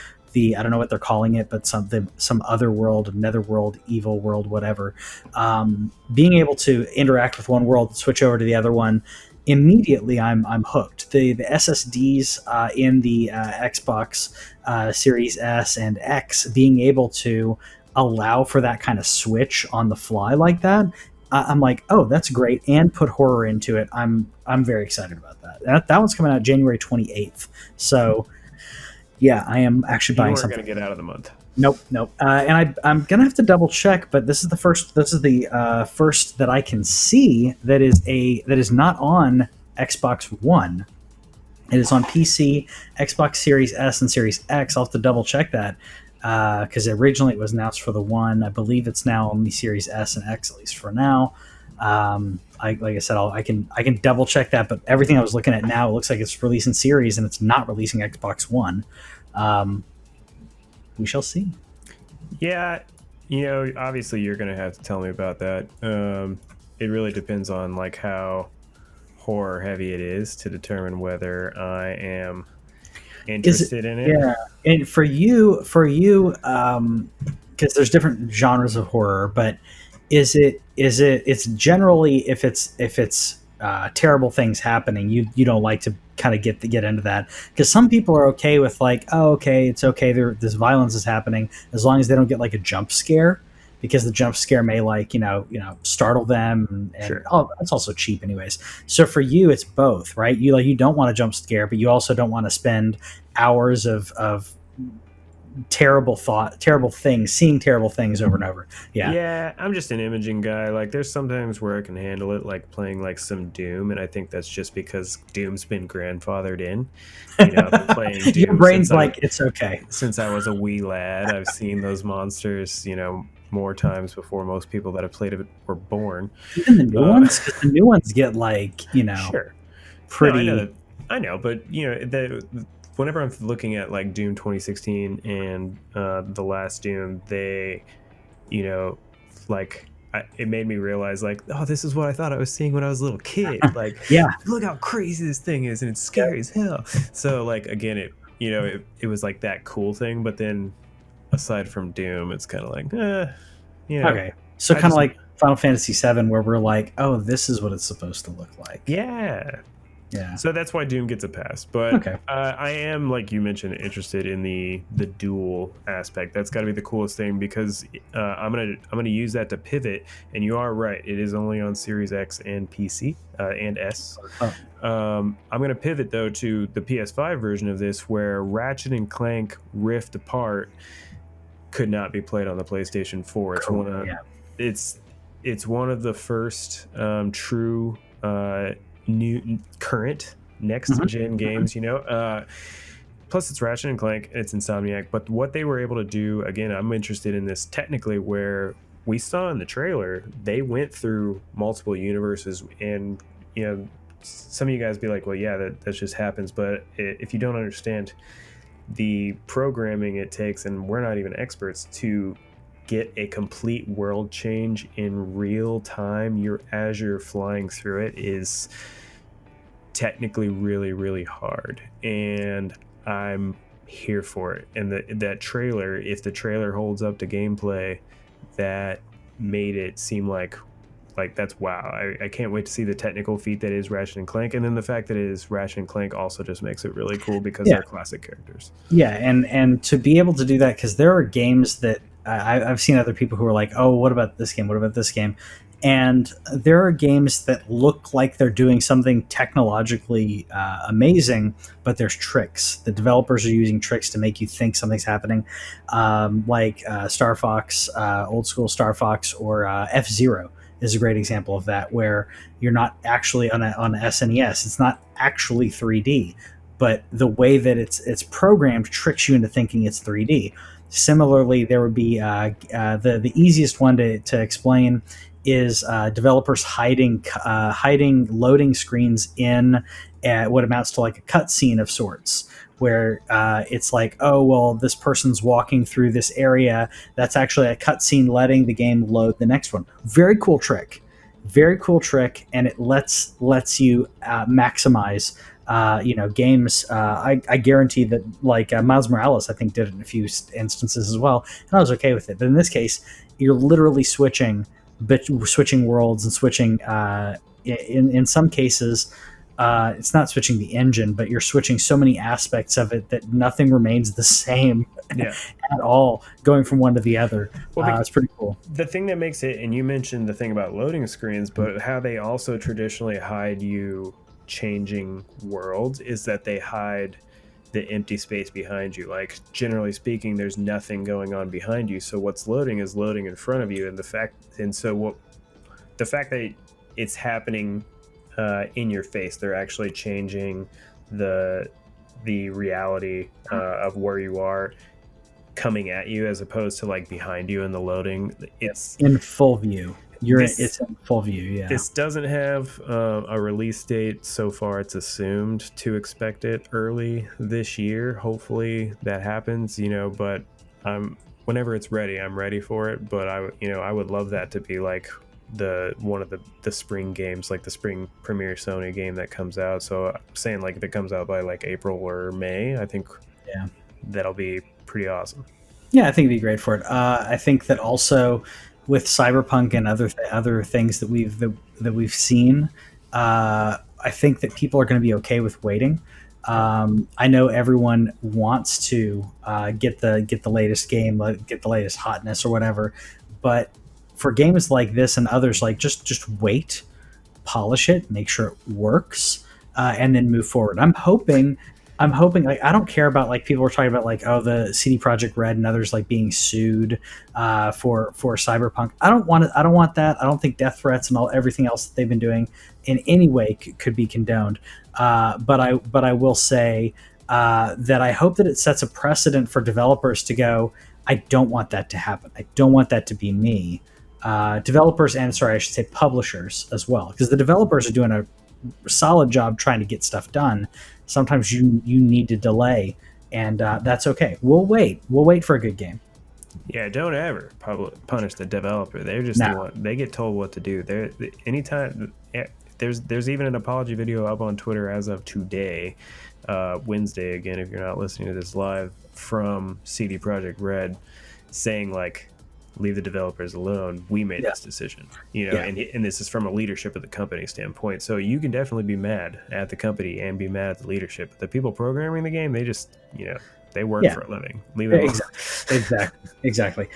I don't know what they're calling it, but some other world, netherworld, evil world, whatever. Being able to interact with one world and switch over to the other one immediately, I'm hooked. The SSDs in the Xbox Series S and X, being able to allow for that kind of switch on the fly like that, I'm like, oh, that's great, and put horror into it. I'm very excited about that. That one's coming out January 28th. So yeah, I am actually buying something. Going to get out of the month. Nope. And I'm gonna have to double check, but this is the first that I can see that is not on Xbox One. It is on PC, Xbox Series S, and Series X. I'll have to double check that, because originally it was announced for the One. I believe it's now on the Series S and X, at least for now. Like I said, I can double check that, but everything I was looking at now, it looks like it's releasing Series and it's not releasing Xbox One. We shall see. Yeah, obviously you're going to have to tell me about that. It really depends on like how horror heavy it is to determine whether I am interested in it. Yeah, and for you, because there's different genres of horror, but it's generally, if it's terrible things happening, you don't like to kind of get into that, because some people are okay with like, oh, okay, it's okay, this violence is happening, as long as they don't get like a jump scare, because the jump scare may startle them, and Sure. Oh, that's also cheap anyways. So for you, it's both, right? You don't want a jump scare, but you also don't want to spend hours of terrible things, seeing terrible things over and over. Yeah, I'm just an imaging guy. Like, there's sometimes where I can handle it, like playing like some Doom, and I think that's just because Doom's been grandfathered in. I've been playing Doom. Your brain's like, it's okay. Since I was a wee lad, I've seen those monsters, more times before most people that have played it were born. Even the new ones, because the new ones get like Sure. pretty. No, I know, but whenever I'm looking at like Doom 2016 and the last Doom, they, like it made me realize like, oh, this is what I thought I was seeing when I was a little kid. Like, Yeah. look how crazy this thing is, and it's scary as hell. So like again, it was like that cool thing, but then aside from Doom, it's kind of like, Okay, so kind of like Final Fantasy VII, where we're like, oh, this is what it's supposed to look like. Yeah. So that's why Doom gets a pass. But okay. I am, like you mentioned, interested in the dual aspect. That's got to be the coolest thing, because I'm gonna use that to pivot. And you are right; it is only on Series X and PC and S. I'm gonna pivot though to the PS5 version of this, where Ratchet and Clank Rift Apart could not be played on the PlayStation 4. It's one of the first true new current next gen games, plus it's Ratchet and Clank and it's Insomniac. But what they were able to do, again, I'm interested in this technically, where we saw in the trailer they went through multiple universes, and some of you guys be like, well, yeah, that just happens. But if you don't understand the programming it takes, and we're not even experts, to get a complete world change in real time, as you're flying through it, is technically really, really hard. And I'm here for it. And that trailer, if the trailer holds up to gameplay, that made it seem like that's wow. I can't wait to see the technical feat that is Ratchet and Clank, and then the fact that it is Ratchet and Clank also just makes it really cool, because they're classic characters. Yeah, and to be able to do that, because there are games that I've seen other people who are like, oh, what about this game? What about this game? And there are games that look like they're doing something technologically amazing, but there's tricks. The developers are using tricks to make you think something's happening, like Star Fox, old school Star Fox, or F-Zero is a great example of that, where you're not actually on SNES. It's not actually 3D, but the way that it's programmed tricks you into thinking it's 3D. Similarly, there would be the easiest one to explain is developers hiding loading screens in what amounts to like a cutscene of sorts, where it's like, oh, well, this person's walking through this area. That's actually a cutscene letting the game load the next one. Very cool trick, and it lets you maximize games. I guarantee that, like Miles Morales, I think did it in a few instances as well, and I was okay with it. But in this case, you're literally switching worlds and switching. In some cases, it's not switching the engine, but you're switching so many aspects of it that nothing remains the same at all, going from one to the other. Well, it's pretty cool. The thing that makes it, and you mentioned the thing about loading screens, but how they also traditionally hide you changing worlds is that they hide the empty space behind you. Like, generally speaking, there's nothing going on behind you, so what's loading is loading in front of you. And the fact that it's happening in your face, they're actually changing the reality of where you are coming at you, as opposed to like behind you in the loading. It's in full view. It's in full view. Yeah. This doesn't have a release date so far. It's assumed to expect it early this year. Hopefully that happens. But whenever it's ready, I'm ready for it. But I would love that to be like one of the spring games, like the spring premiere Sony game that comes out. So I'm saying, like, if it comes out by like April or May, I think that'll be pretty awesome. Yeah, I think it'd be great for it. I think that also with Cyberpunk and other things that we've seen, I think that people are going to be okay with waiting. I know everyone wants to get the latest game, get the latest hotness or whatever, but for games like this and others, like just wait, polish it, make sure it works, and then move forward. I'm hoping, like, I don't care about, like, people were talking about, like, oh, the CD Projekt Red and others, like, being sued for Cyberpunk. I don't want that. I don't think death threats and everything else that they've been doing in any way could be condoned. But I will say, that I hope that it sets a precedent for developers to go, I don't want that to happen. I don't want that to be me. Developers and, sorry, I should say publishers as well, because the developers are doing a solid job trying to get stuff done. Sometimes you need to delay, and that's okay. We'll wait. We'll wait for a good game. Yeah, don't ever punish the developer. They're just the one. They get told what to do. Anytime there's even an apology video up on Twitter as of today, Wednesday. Again, if you're not listening to this live, from CD Projekt Red, saying like, leave the developers alone. We made this decision, and this is from a leadership of the company standpoint. So you can definitely be mad at the company and be mad at the leadership. The people programming the game, they just, they work for a living. Leave it alone. Exactly.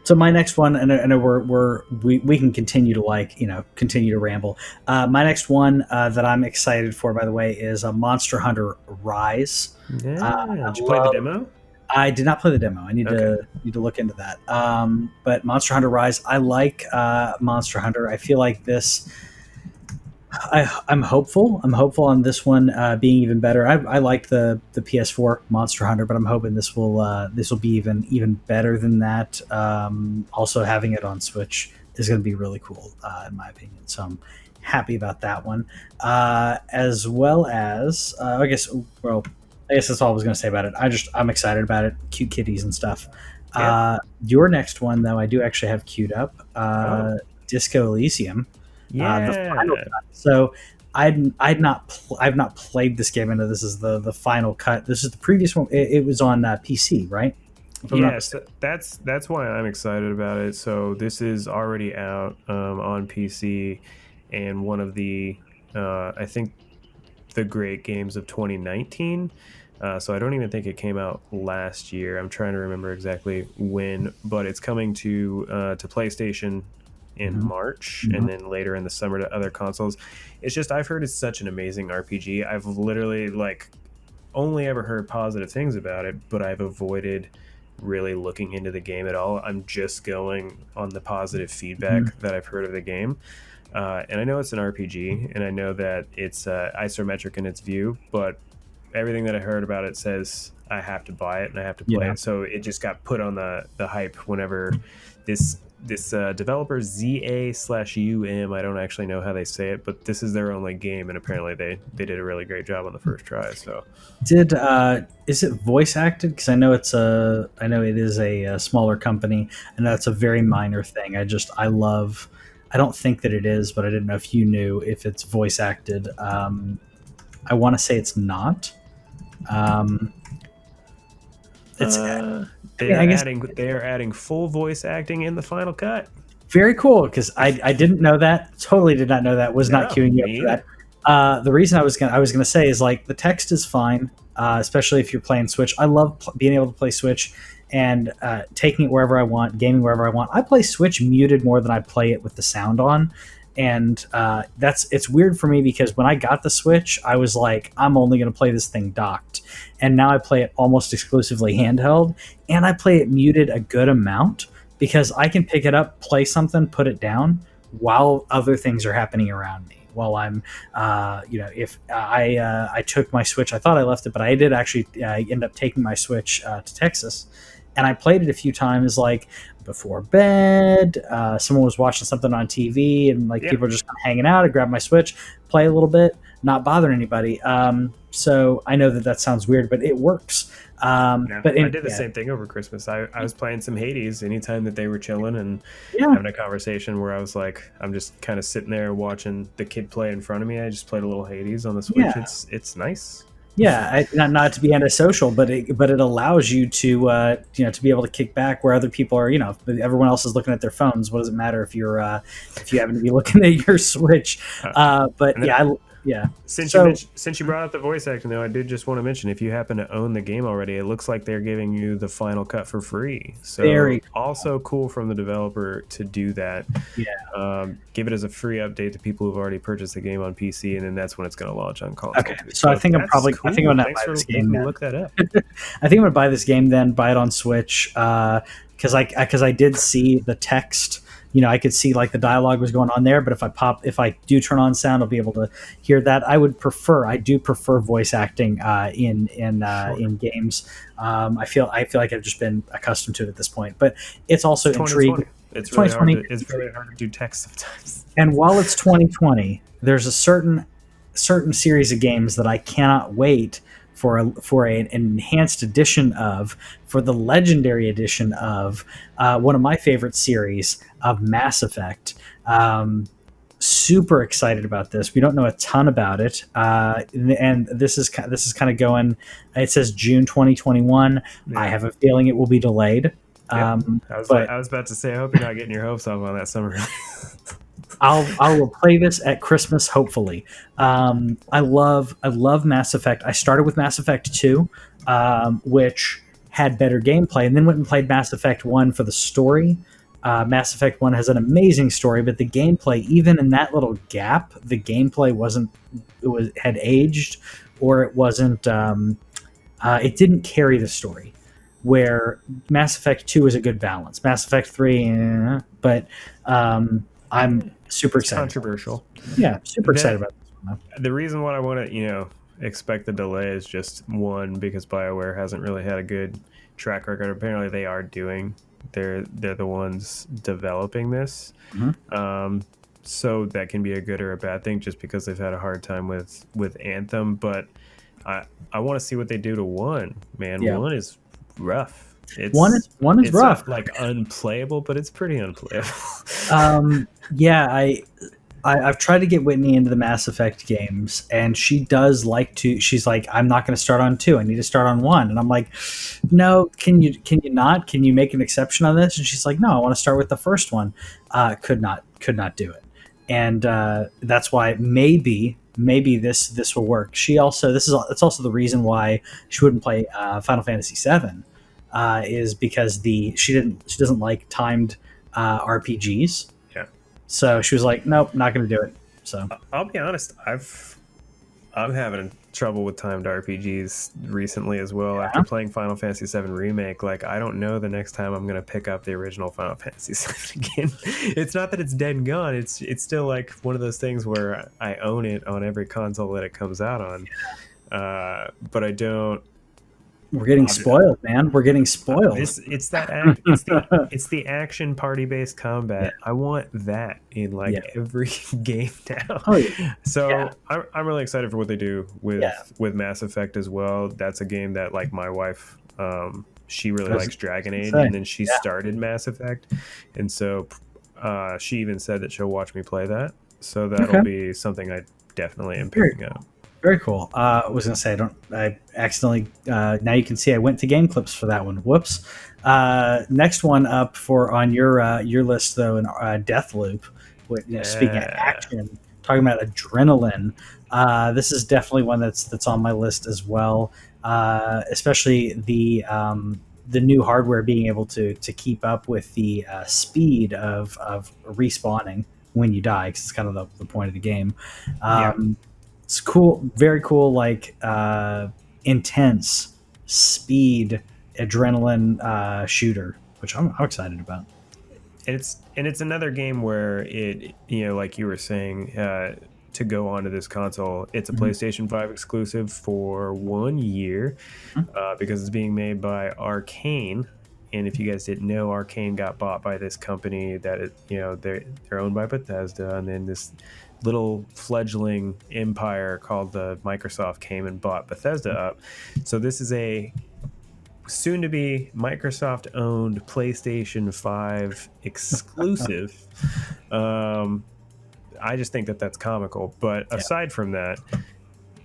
So my next one, and I know we can continue to continue to ramble. My next one that I'm excited for, by the way, is Monster Hunter Rise. Yeah. Did you play the demo? I did not play the demo. I need to look into that. But Monster Hunter Rise, I like Monster Hunter. I feel like this. I'm hopeful. I'm hopeful on this one being even better. I liked the PS4 Monster Hunter, but I'm hoping this will be even better than that. Also, having it on Switch is going to be really cool, in my opinion. So I'm happy about that one. As well as I guess that's all I was going to say about it. I'm excited about it. Cute kitties and stuff. Yeah. Your next one, though, I do actually have queued up. Disco Elysium. Yeah. The final cut. So I've not played this game. I know this is the final cut. This is the previous one. It was on PC, right? Yes, that's why I'm excited about it. So this is already out on PC, and one of the I think the great games of 2019. So I don't even think it came out last year. I'm trying to remember exactly when, but it's coming to PlayStation in March, and then later in the summer to other consoles. It's just, I've heard it's such an amazing RPG. I've literally only ever heard positive things about it, but I've avoided really looking into the game at all. I'm just going on the positive feedback that I've heard of the game. And I know it's an RPG, and I know that it's isometric in its view, but everything that I heard about it says I have to buy it and I have to play it. So it just got put on the hype whenever this developer ZA/UM, I don't actually know how they say it, but this is their only game, and apparently they did a really great job on the first try. So is it voice acted? Because I know it is a smaller company, and that's a very minor thing. I don't think that it is, but I didn't know if you knew if it's voice acted. I want to say it's not. They're adding full voice acting in the final cut. Very cool, because I didn't know that. Totally did not know that. Was not queuing you up for that. The reason I was gonna say is the text is fine, especially if you're playing Switch. I love being able to play Switch and taking it wherever I want, gaming wherever I want. I play Switch muted more than I play it with the sound on. And it's weird for me, because when I got the Switch, I was like, I'm only going to play this thing docked. And now I play it almost exclusively handheld, and I play it muted a good amount, because I can pick it up, play something, put it down while other things are happening around me. While I'm, if I took my Switch, I thought I left it, but I did actually end up taking my Switch to Texas. And I played it a few times, before bed. Someone was watching something on TV, and people were just hanging out. I grabbed my Switch, play a little bit, not bothering anybody. So I know that sounds weird, but it works. But I did the same thing over Christmas. I was playing some Hades anytime that they were chilling and having a conversation where I was like, I'm just kind of sitting there watching the kid play in front of me. I just played a little Hades on the Switch. Yeah. It's nice. Yeah, not to be antisocial, but it allows you to to be able to kick back where other people are. Everyone else is looking at their phones. What does it matter if you happen to be looking at your Switch? Since you brought up the voice acting, though, I did just want to mention, if you happen to own the game already, it looks like they're giving you the final cut for free. So very cool. Also cool from the developer to do that. Yeah. Give it as a free update to people who've already purchased the game on PC, and then that's when it's going to launch on console. Okay, so I think I'm probably cool. I think I'm going to buy this game. Look that up. I think I'm going to buy this game, then buy it on Switch, because I did see the text I could see like the dialogue was going on there, but if I do turn on sound, I'll be able to hear that. I do prefer voice acting in games. I feel like I've just been accustomed to it at this point, but it's also intriguing. It's really hard to do text sometimes. And while it's 2020, there's a certain series of games that I cannot wait for an enhanced edition of, for the legendary edition of one of my favorite series of Mass Effect. Super excited about this. We don't know a ton about it, and this is kind of going. It says June 2021. Yeah. I have a feeling it will be delayed. I was about to say, I hope you're not getting your hopes up on that summer. I will play this at Christmas, hopefully. I love Mass Effect. I started with Mass Effect 2, which had better gameplay, and then went and played Mass Effect 1 for the story. Mass Effect 1 has an amazing story, but the gameplay, even in that little gap, the gameplay had aged, or it wasn't. It didn't carry the story. Where Mass Effect 2 is a good balance. Mass Effect 3, but I'm super excited. Controversial. Yeah, super excited about this one. The reason why I want to, expect the delay is just one, because BioWare hasn't really had a good track record. Apparently, they are doing. They're the ones developing this. Mm-hmm. So that can be a good or a bad thing, just because they've had a hard time with Anthem. But I want to see what they do to 1. Man, yeah. 1 is rough. One is rough. Like unplayable, but it's pretty unplayable. I've tried to get Whitney into the Mass Effect games, and she does like to. She's like, I'm not going to start on 2. I need to start on 1. And I'm like, no, can you not? Can you make an exception on this? And she's like, no, I want to start with the first one. Could not do it. And that's why maybe this will work. It's also the reason why she wouldn't play Final Fantasy VII, is because she doesn't like timed RPGs. Yeah. So she was like, nope, not going to do it. So I'll be honest, I'm having trouble with timed RPGs recently as well. Yeah. After playing Final Fantasy VII Remake, like I don't know the next time I'm going to pick up the original Final Fantasy VII again. It's not that it's dead and gone. It's still like one of those things where I own it on every console that it comes out on. But I don't. We're getting spoiled, man. We're getting spoiled. It's the action party based combat. Yeah. I want that in every game now. Oh, yeah. So I'm really excited for what they do with Mass Effect as well. That's a game that like my wife, she really likes Dragon Age, and then she started Mass Effect, and so she even said that she'll watch me play that. So that'll be something I definitely am picking up. Very cool. I was gonna say I accidentally. Now you can see I went to game clips for that one. Whoops. Next one up on your list though, in Deathloop. Speaking of action, talking about adrenaline. This is definitely one that's on my list as well. Especially the new hardware being able to keep up with the speed of respawning when you die, because it's kind of the point of the game. It's cool, very cool, like intense speed adrenaline shooter, which I'm excited about. And it's another game where it, like you were saying, to go onto this console, it's a PlayStation 5 exclusive for 1 year, because it's being made by Arcane. And if you guys didn't know, Arcane got bought by this company that they're owned by Bethesda, and then this little fledgling empire called the Microsoft came and bought Bethesda up. So this is a soon-to-be Microsoft-owned PlayStation 5 exclusive. I just think that's comical. But aside from that,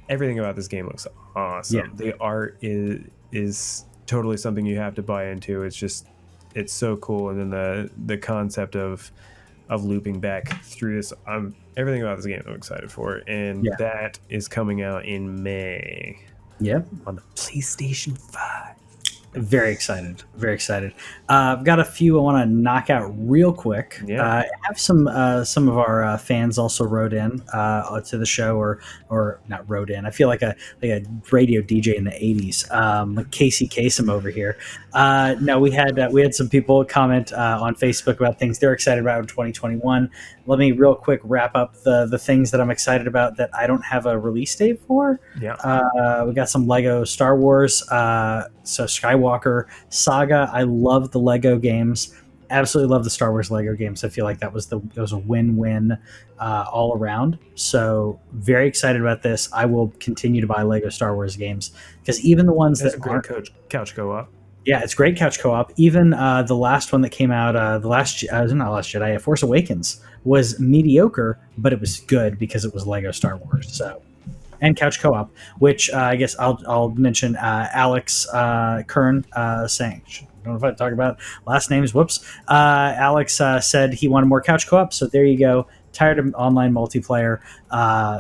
everything about this game looks awesome. Yeah. The art is totally something you have to buy into. It's so cool. And then the concept of looping back through this, everything about this game I'm excited for, and that is coming out in May. Yep, on the PlayStation 5. Very excited. Very excited. I've got a few I want to knock out real quick. Yeah. I have some of our fans also wrote in to the show, or not wrote in. I feel like a radio DJ in the '80s, like Casey Kasem over here. No, we had some people comment on Facebook about things they're excited about in 2021. Let me real quick wrap up the things that I'm excited about that I don't have a release date for. Yeah. We got some Lego Star Wars, so Skywalker Saga. I love the Lego games. Absolutely love the Star Wars Lego games. I feel like that was a win-win all around. So very excited about this. I will continue to buy Lego Star Wars games because even the ones That's that a great couch co-op. yeah, it's great couch co-op. Even the last one that came out, not Last Jedi, Force Awakens was mediocre, but it was good because it was Lego Star Wars. So, and couch co-op, which I guess I'll mention Alex Kern saying. I don't know if I talk about last names. Whoops. Alex said he wanted more couch co-op. So there you go. Tired of online multiplayer.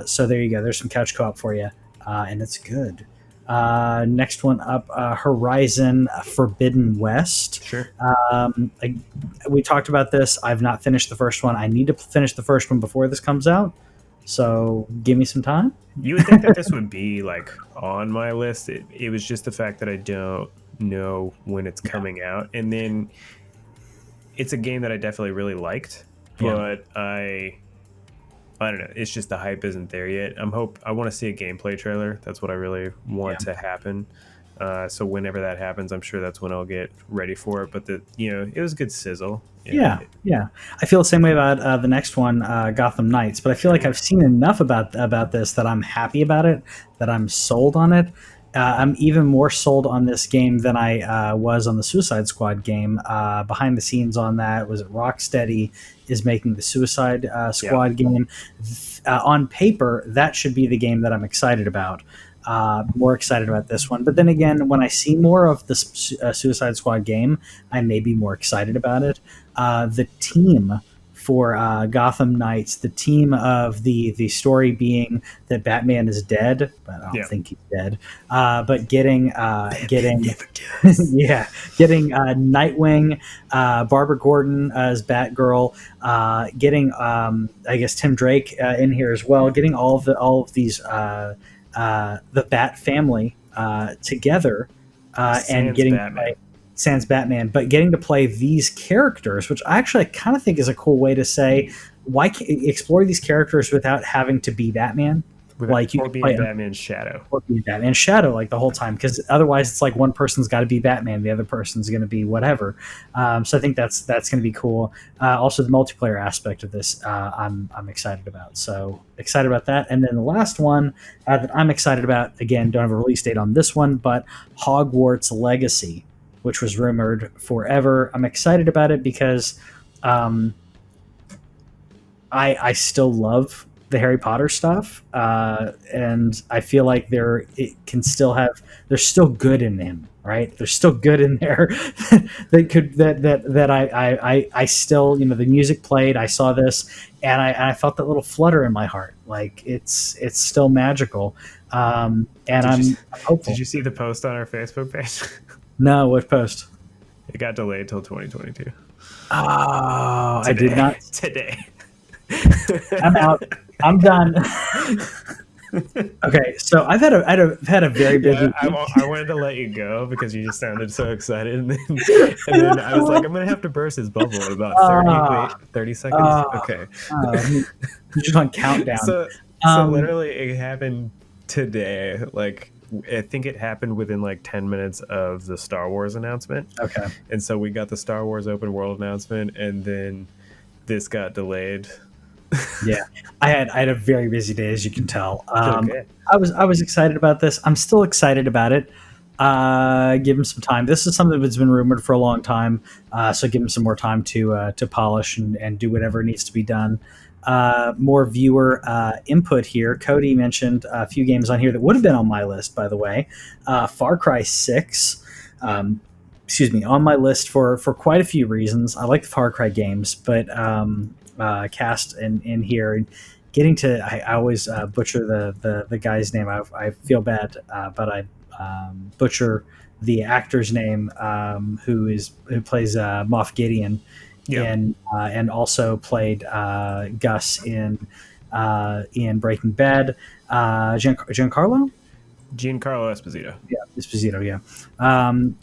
So there you go. There's some couch co-op for you, and it's good. Next one up, Horizon Forbidden West. Sure. We talked about this. I've not finished the first one. I need to finish the first one before this comes out. So give me some time. You would think that this would be like on my list. It was just the fact that I don't know when it's coming out. And then it's a game that I definitely really liked, but I don't know. It's just the hype isn't there yet. I want to see a gameplay trailer. That's what I really want to happen. So whenever that happens, I'm sure that's when I'll get ready for it. But it was good sizzle. Yeah. I feel the same way about the next one, Gotham Knights. But I feel like I've seen enough about this that I'm happy about it, that I'm sold on it. I'm even more sold on this game than I was on the Suicide Squad game. Behind the scenes on that was Rocksteady is making the Suicide Squad game. On paper, that should be the game that I'm excited about. More excited about this one. But then again, when I see more of the Suicide Squad game, I may be more excited about it. The team for Gotham Knights, the team of the story being that Batman is dead, but I don't think he's dead. But getting Nightwing, Barbara Gordon as Batgirl, getting I guess Tim Drake in here as well, getting all of these the Bat family together and getting Batman. Sans Batman, but getting to play these characters, which I actually kind of think is a cool way to say, why can't explore these characters without having to be Batman? Like you or being Batman's shadow. Or being Batman's shadow like the whole time, because otherwise it's like one person's got to be Batman, the other person's going to be whatever. So I think that's going to be cool. Also, the multiplayer aspect of this, I'm excited about. So excited about that. And then the last one that I'm excited about, again, don't have a release date on this one, but Hogwarts Legacy, which was rumored forever. I'm excited about it because I still love the Harry Potter stuff, and I feel like they're still good in them, right? There's still good in there that I still, the music played. I saw this, and I felt that little flutter in my heart, like it's still magical. I'm hopeful. Did you see the post on our Facebook page? No, what post? It got delayed till 2022. Oh, I did not. Today. I'm out. I'm done. Okay, so I've had a very busy. Yeah, I wanted to let you go because you just sounded so excited, and then I was like, I'm gonna have to burst his bubble in about 30 seconds. Okay. You just on countdown. So literally, it happened today. Like, I think it happened within like 10 minutes of the Star Wars announcement. Okay. And so we got the Star Wars open world announcement, and then this got delayed. Yeah, I had a very busy day, as you can tell. Okay. I was excited about this. I'm still excited about it. Give him some time. This is something that's been rumored for a long time, so give him some more time to polish and do whatever needs to be done. More viewer input here. Cody mentioned a few games on here that would have been on my list, by the way. Far Cry 6. On my list for quite a few reasons. I like the Far Cry games, but cast in here and getting to I always butcher the guy's name. I feel bad, but I butcher the actor's name, who plays Moff Gideon, Yeah. and also played Gus in Breaking Bad. Giancarlo, Giancarlo Esposito. yeah, Esposito, yeah. Um,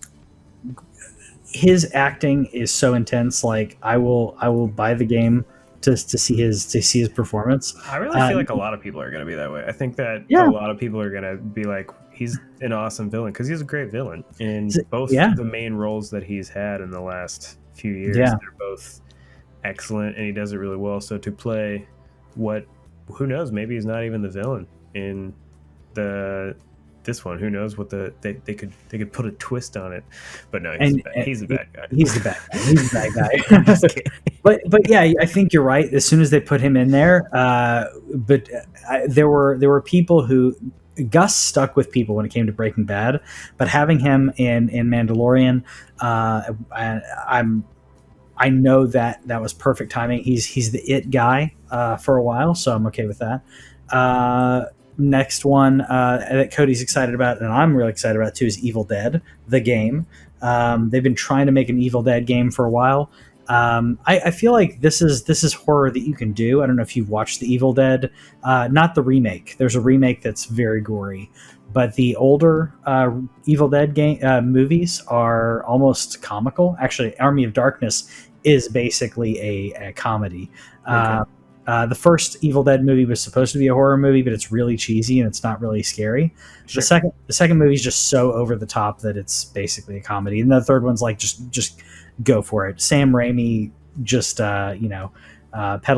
his acting is so intense. Like I will buy the game to see his performance. I really Uh, feel like a lot of people are going to be that way. I think that a yeah, lot of people are going to be like, he's an awesome villain because he's a great villain in both yeah, the main roles that he's had in the last few years. yeah. They're both excellent, and he does it really well. So to play what, who knows? Maybe he's not even the villain in the this one. Who knows what they could put a twist on it. But no, And, he's a bad guy. he's the bad guy. He's the bad guy. But yeah, I think you're right. As soon as they put him in there, but there were people who Gus stuck with people when it came to Breaking Bad, but having him in Mandalorian, I know that was perfect timing. He's the it guy for a while, so I'm okay with that. Next one that Cody's excited about, and I'm really excited about too, is Evil Dead, the game. They've been trying to make an Evil Dead game for a while. I feel like this is horror that you can do. I don't know if you've watched the Evil Dead, not the remake. There's a remake that's very gory, but the older Evil Dead game movies are almost comical. Actually, Army of Darkness is basically a comedy. Okay. The first Evil Dead movie was supposed to be a horror movie, but it's really cheesy and it's not really scary. Sure. The second movie is just so over the top that it's basically a comedy, and the third one's like just go for it. Sam Raimi just pedal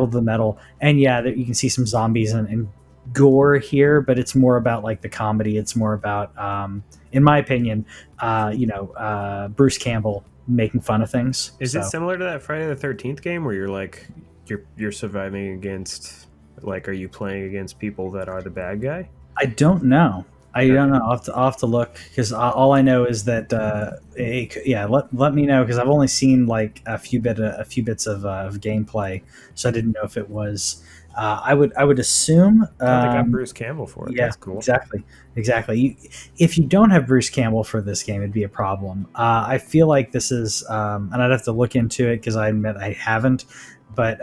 to the metal, and yeah, you can see some zombies and gore here, but it's more about like the comedy. It's more about, in my opinion, Bruce Campbell making fun of things. Is it similar to that Friday the 13th game where you're like you're surviving against, like, are you playing against people that are the bad guy? I don't know. I don't know. I'll have to look, because all I know is that let me know, because I've only seen like a few bits of gameplay, so I didn't know if it was. I would assume. They got Bruce Campbell for it. Yeah, that's cool. Exactly. If you don't have Bruce Campbell for this game, it'd be a problem. I feel like this is, and I'd have to look into it because I admit I haven't. But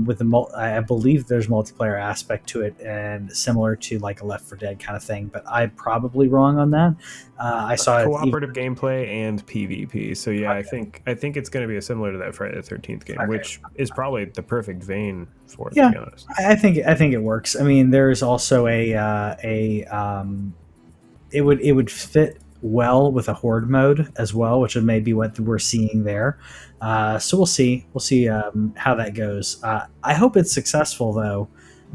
with I believe there's multiplayer aspect to it, and similar to like a Left 4 Dead kind of thing. But I'm probably wrong on that. I saw cooperative gameplay and PvP. So yeah, okay. I think it's going to be similar to that Friday the 13th game, Okay. which is probably the perfect vein for it. Yeah, to be honest. I think it works. I mean, there's also it would fit well with a horde mode as well, which may be what we're seeing there. So we'll see how that goes. I hope it's successful though,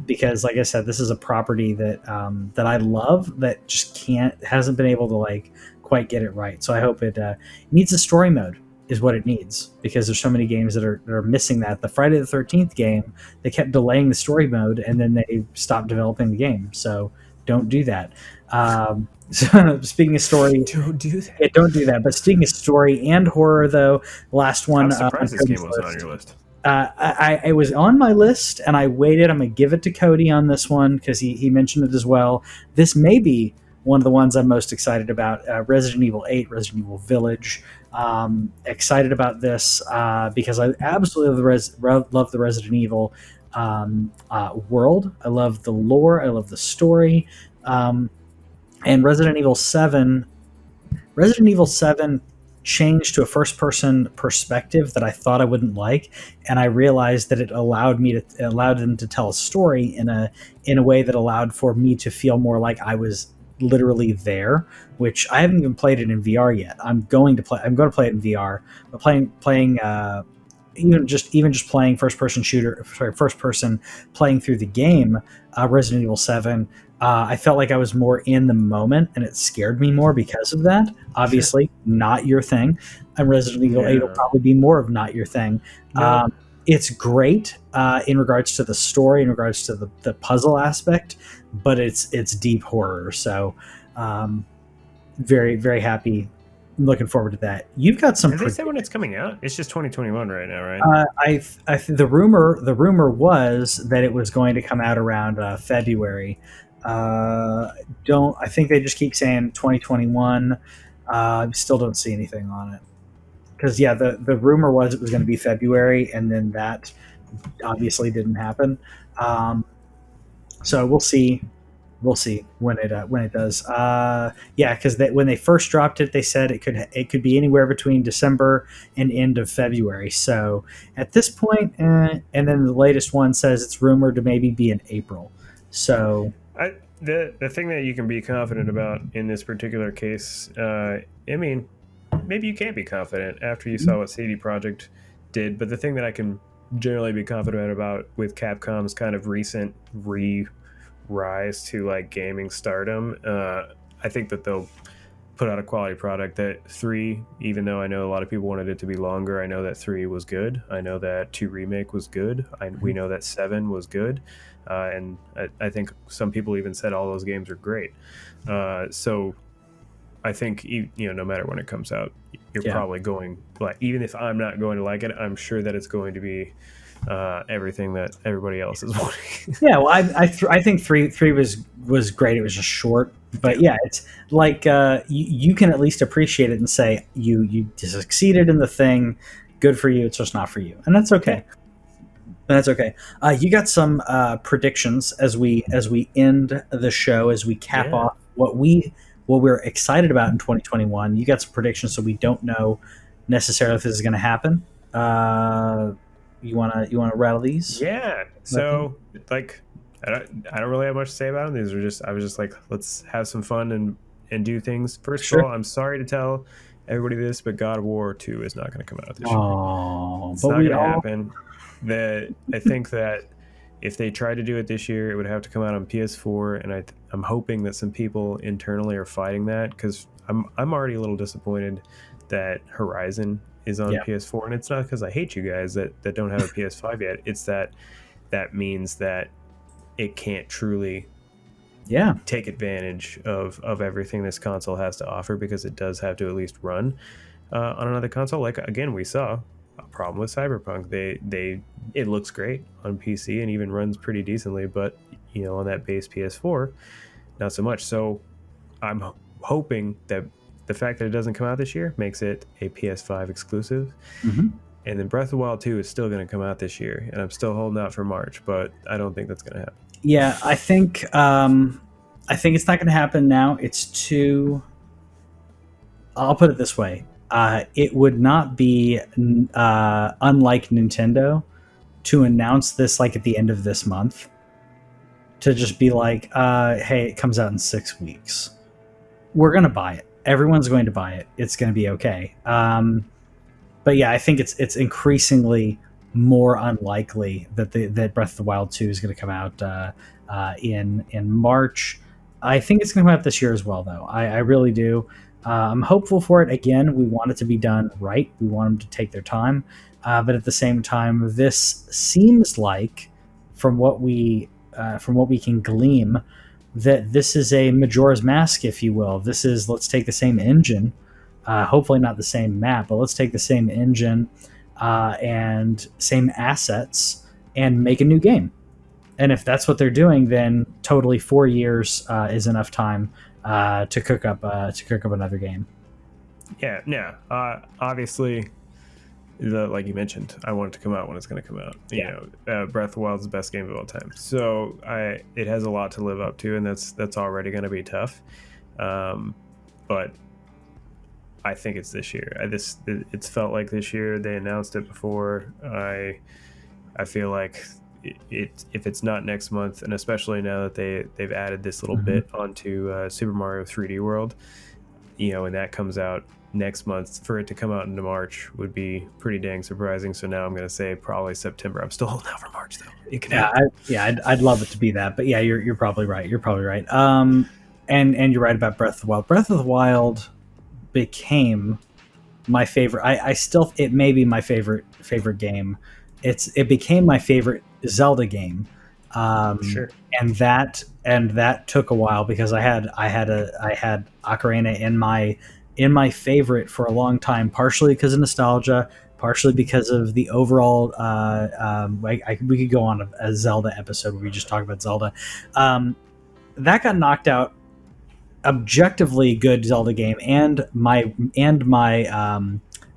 because like I said, this is a property that I love, that just hasn't been able to like quite get it right. So I hope it needs a story mode is what it needs, because there's so many games that are missing that. The Friday the 13th game, they kept delaying the story mode, and then they stopped developing the game. So don't do that. So speaking of story, Don't do that. yeah, don't do that. But speaking of story and horror, though, last one. I'm surprised this game wasn't on your list. I was on my list, and I waited. I'm gonna give it to Cody on this one because he mentioned it as well. This may be one of the ones I'm most excited about. Resident Evil 8, Resident Evil Village. Excited about this because I absolutely love the Resident Evil world. I love the lore. I love the story. And Resident Evil 7 changed to a first-person perspective that I thought I wouldn't like, and I realized that it allowed them to tell a story in a way that allowed for me to feel more like I was literally there, which I haven't even played it in VR yet. I'm going to play it in VR, but playing even just playing first person playing through the game, Resident Evil 7. I felt like I was more in the moment, and it scared me more because of that. Obviously, not your thing. And Resident Evil 8 will probably be more of not your thing. No. It's great in regards to the story, in regards to the puzzle aspect, but it's deep horror. So very, very happy. I'm looking forward to that. You've got some. Did they say when it's coming out? It's just 2021 right now, right? The rumor was that it was going to come out around February. I think they just keep saying 2021. Still don't see anything on it. Because the rumor was it was going to be February, and then that obviously didn't happen. So we'll see. We'll see when it does. Yeah, because when they first dropped it, they said it could be anywhere between December and end of February. So at this point, and then the latest one says it's rumored to maybe be in April. So the thing that you can be confident about in this particular case, I mean, maybe you can't be confident after you saw what CD Projekt did, but the thing that I can generally be confident about with Capcom's kind of recent rise to like gaming stardom, I think that they'll put out a quality product. That 3, even though I know a lot of people wanted it to be longer, I know that 3 was good. I know that 2 remake was good. We know that 7 was good, and I think some people even said all those games are great. So I think no matter when it comes out, you're probably going, like, even if I'm not going to like it, I'm sure that it's going to be everything that everybody else is wanting. Yeah, well, I think three was great. It was just short, but yeah, it's like you can at least appreciate it and say you succeeded in the thing. Good for you. It's just not for you, and that's okay. That's okay. You got some predictions as we end the show, as we cap off what we're excited about in 2021. You got some predictions, so we don't know necessarily if this is going to happen. You wanna rattle these? Yeah. So like, I don't really have much to say about them. These are I was just like, let's have some fun and do things. First of all, I'm sorry to tell everybody this, but God of War 2 is not going to come out this year. It's not going to happen. I think that if they tried to do it this year, it would have to come out on PS4, and I'm hoping that some people internally are fighting that, because I'm already a little disappointed that Horizon is on PS4, and it's not because I hate you guys that don't have a PS5 yet. It's that means that it can't truly take advantage of everything this console has to offer, because it does have to at least run on another console. Like, again, we saw a problem with Cyberpunk. It looks great on PC and even runs pretty decently, but on that base PS4, not so much. So I'm hoping that the fact that it doesn't come out this year makes it a PS5 exclusive. Mm-hmm. And then Breath of the Wild 2 is still going to come out this year, and I'm still holding out for March, but I don't think that's going to happen. Yeah, I think it's not going to happen now. It's too. I'll put it this way: it would not be unlike Nintendo to announce this like at the end of this month, to just be like, "Hey, it comes out in 6 weeks. We're going to buy it. Everyone's going to buy it. It's going to be okay." But yeah, I think it's increasingly more unlikely that Breath of the Wild 2 is going to come out in March. I think it's going to come out this year as well, though. I really do. I'm hopeful for it. Again, we want it to be done right. We want them to take their time. But at the same time, this seems like, from what we can glean, that this is a Majora's Mask, if you will. This is, let's take the same engine, hopefully not the same map, but let's take the same engine and same assets and make a new game. And if that's what they're doing, then totally 4 years is enough time to cook up another game. Yeah. Obviously, like you mentioned, I want it to come out when it's going to come out. Breath of the Wild is the best game of all time, so it has a lot to live up to, and that's already going to be tough. But I think it's this year. It's felt like this year. They announced it before. I feel like if it's not next month, and especially now that they've added this little bit onto Super Mario 3D World, and that comes out next month, for it to come out into March would be pretty dang surprising. So now I'm going to say probably September. I'm still holding out for March, though. It can happen. I'd love it to be that, but yeah, you're probably right. And you're right about Breath of the Wild. Breath of the Wild became my favorite. It may be my favorite game. It became my favorite Zelda game. Sure. And that took a while, because I had Ocarina in my favorite for a long time, partially because of nostalgia, partially because of the overall. We could go on a Zelda episode where we just talk about Zelda. That got knocked out objectively good Zelda game and my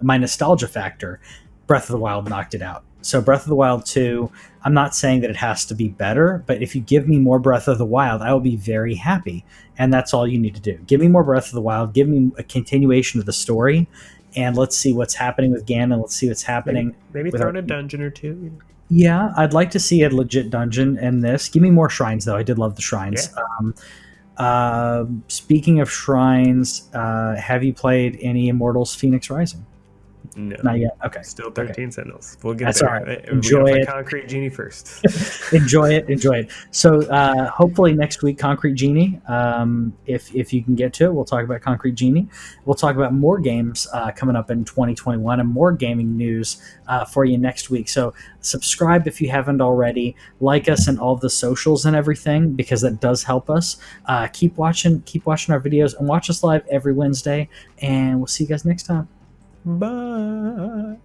my nostalgia factor, Breath of the Wild knocked it out. So Breath of the Wild 2, I'm not saying that it has to be better, but if you give me more Breath of the Wild, I will be very happy. And that's all you need to do. Give me more Breath of the Wild, give me a continuation of the story, and let's see what's happening with Ganon. Let's see what's happening. Maybe throw in a dungeon or two. Yeah, I'd like to see a legit dungeon in this. Give me more shrines, though. I did love the shrines. Yeah. Speaking of shrines, have you played any Immortals Phoenix Rising? No, not yet. Okay, still 13 Sentinels. We'll get that's there. all right. Enjoy it. Concrete Genie first. enjoy it. So hopefully next week, Concrete Genie. If you can get to it, we'll talk about Concrete Genie. We'll talk about more games coming up in 2021 and more gaming news for you next week. So subscribe if you haven't already. Like us and all of the socials and everything, because that does help us. Keep watching our videos, and watch us live every Wednesday. And we'll see you guys next time. Bye.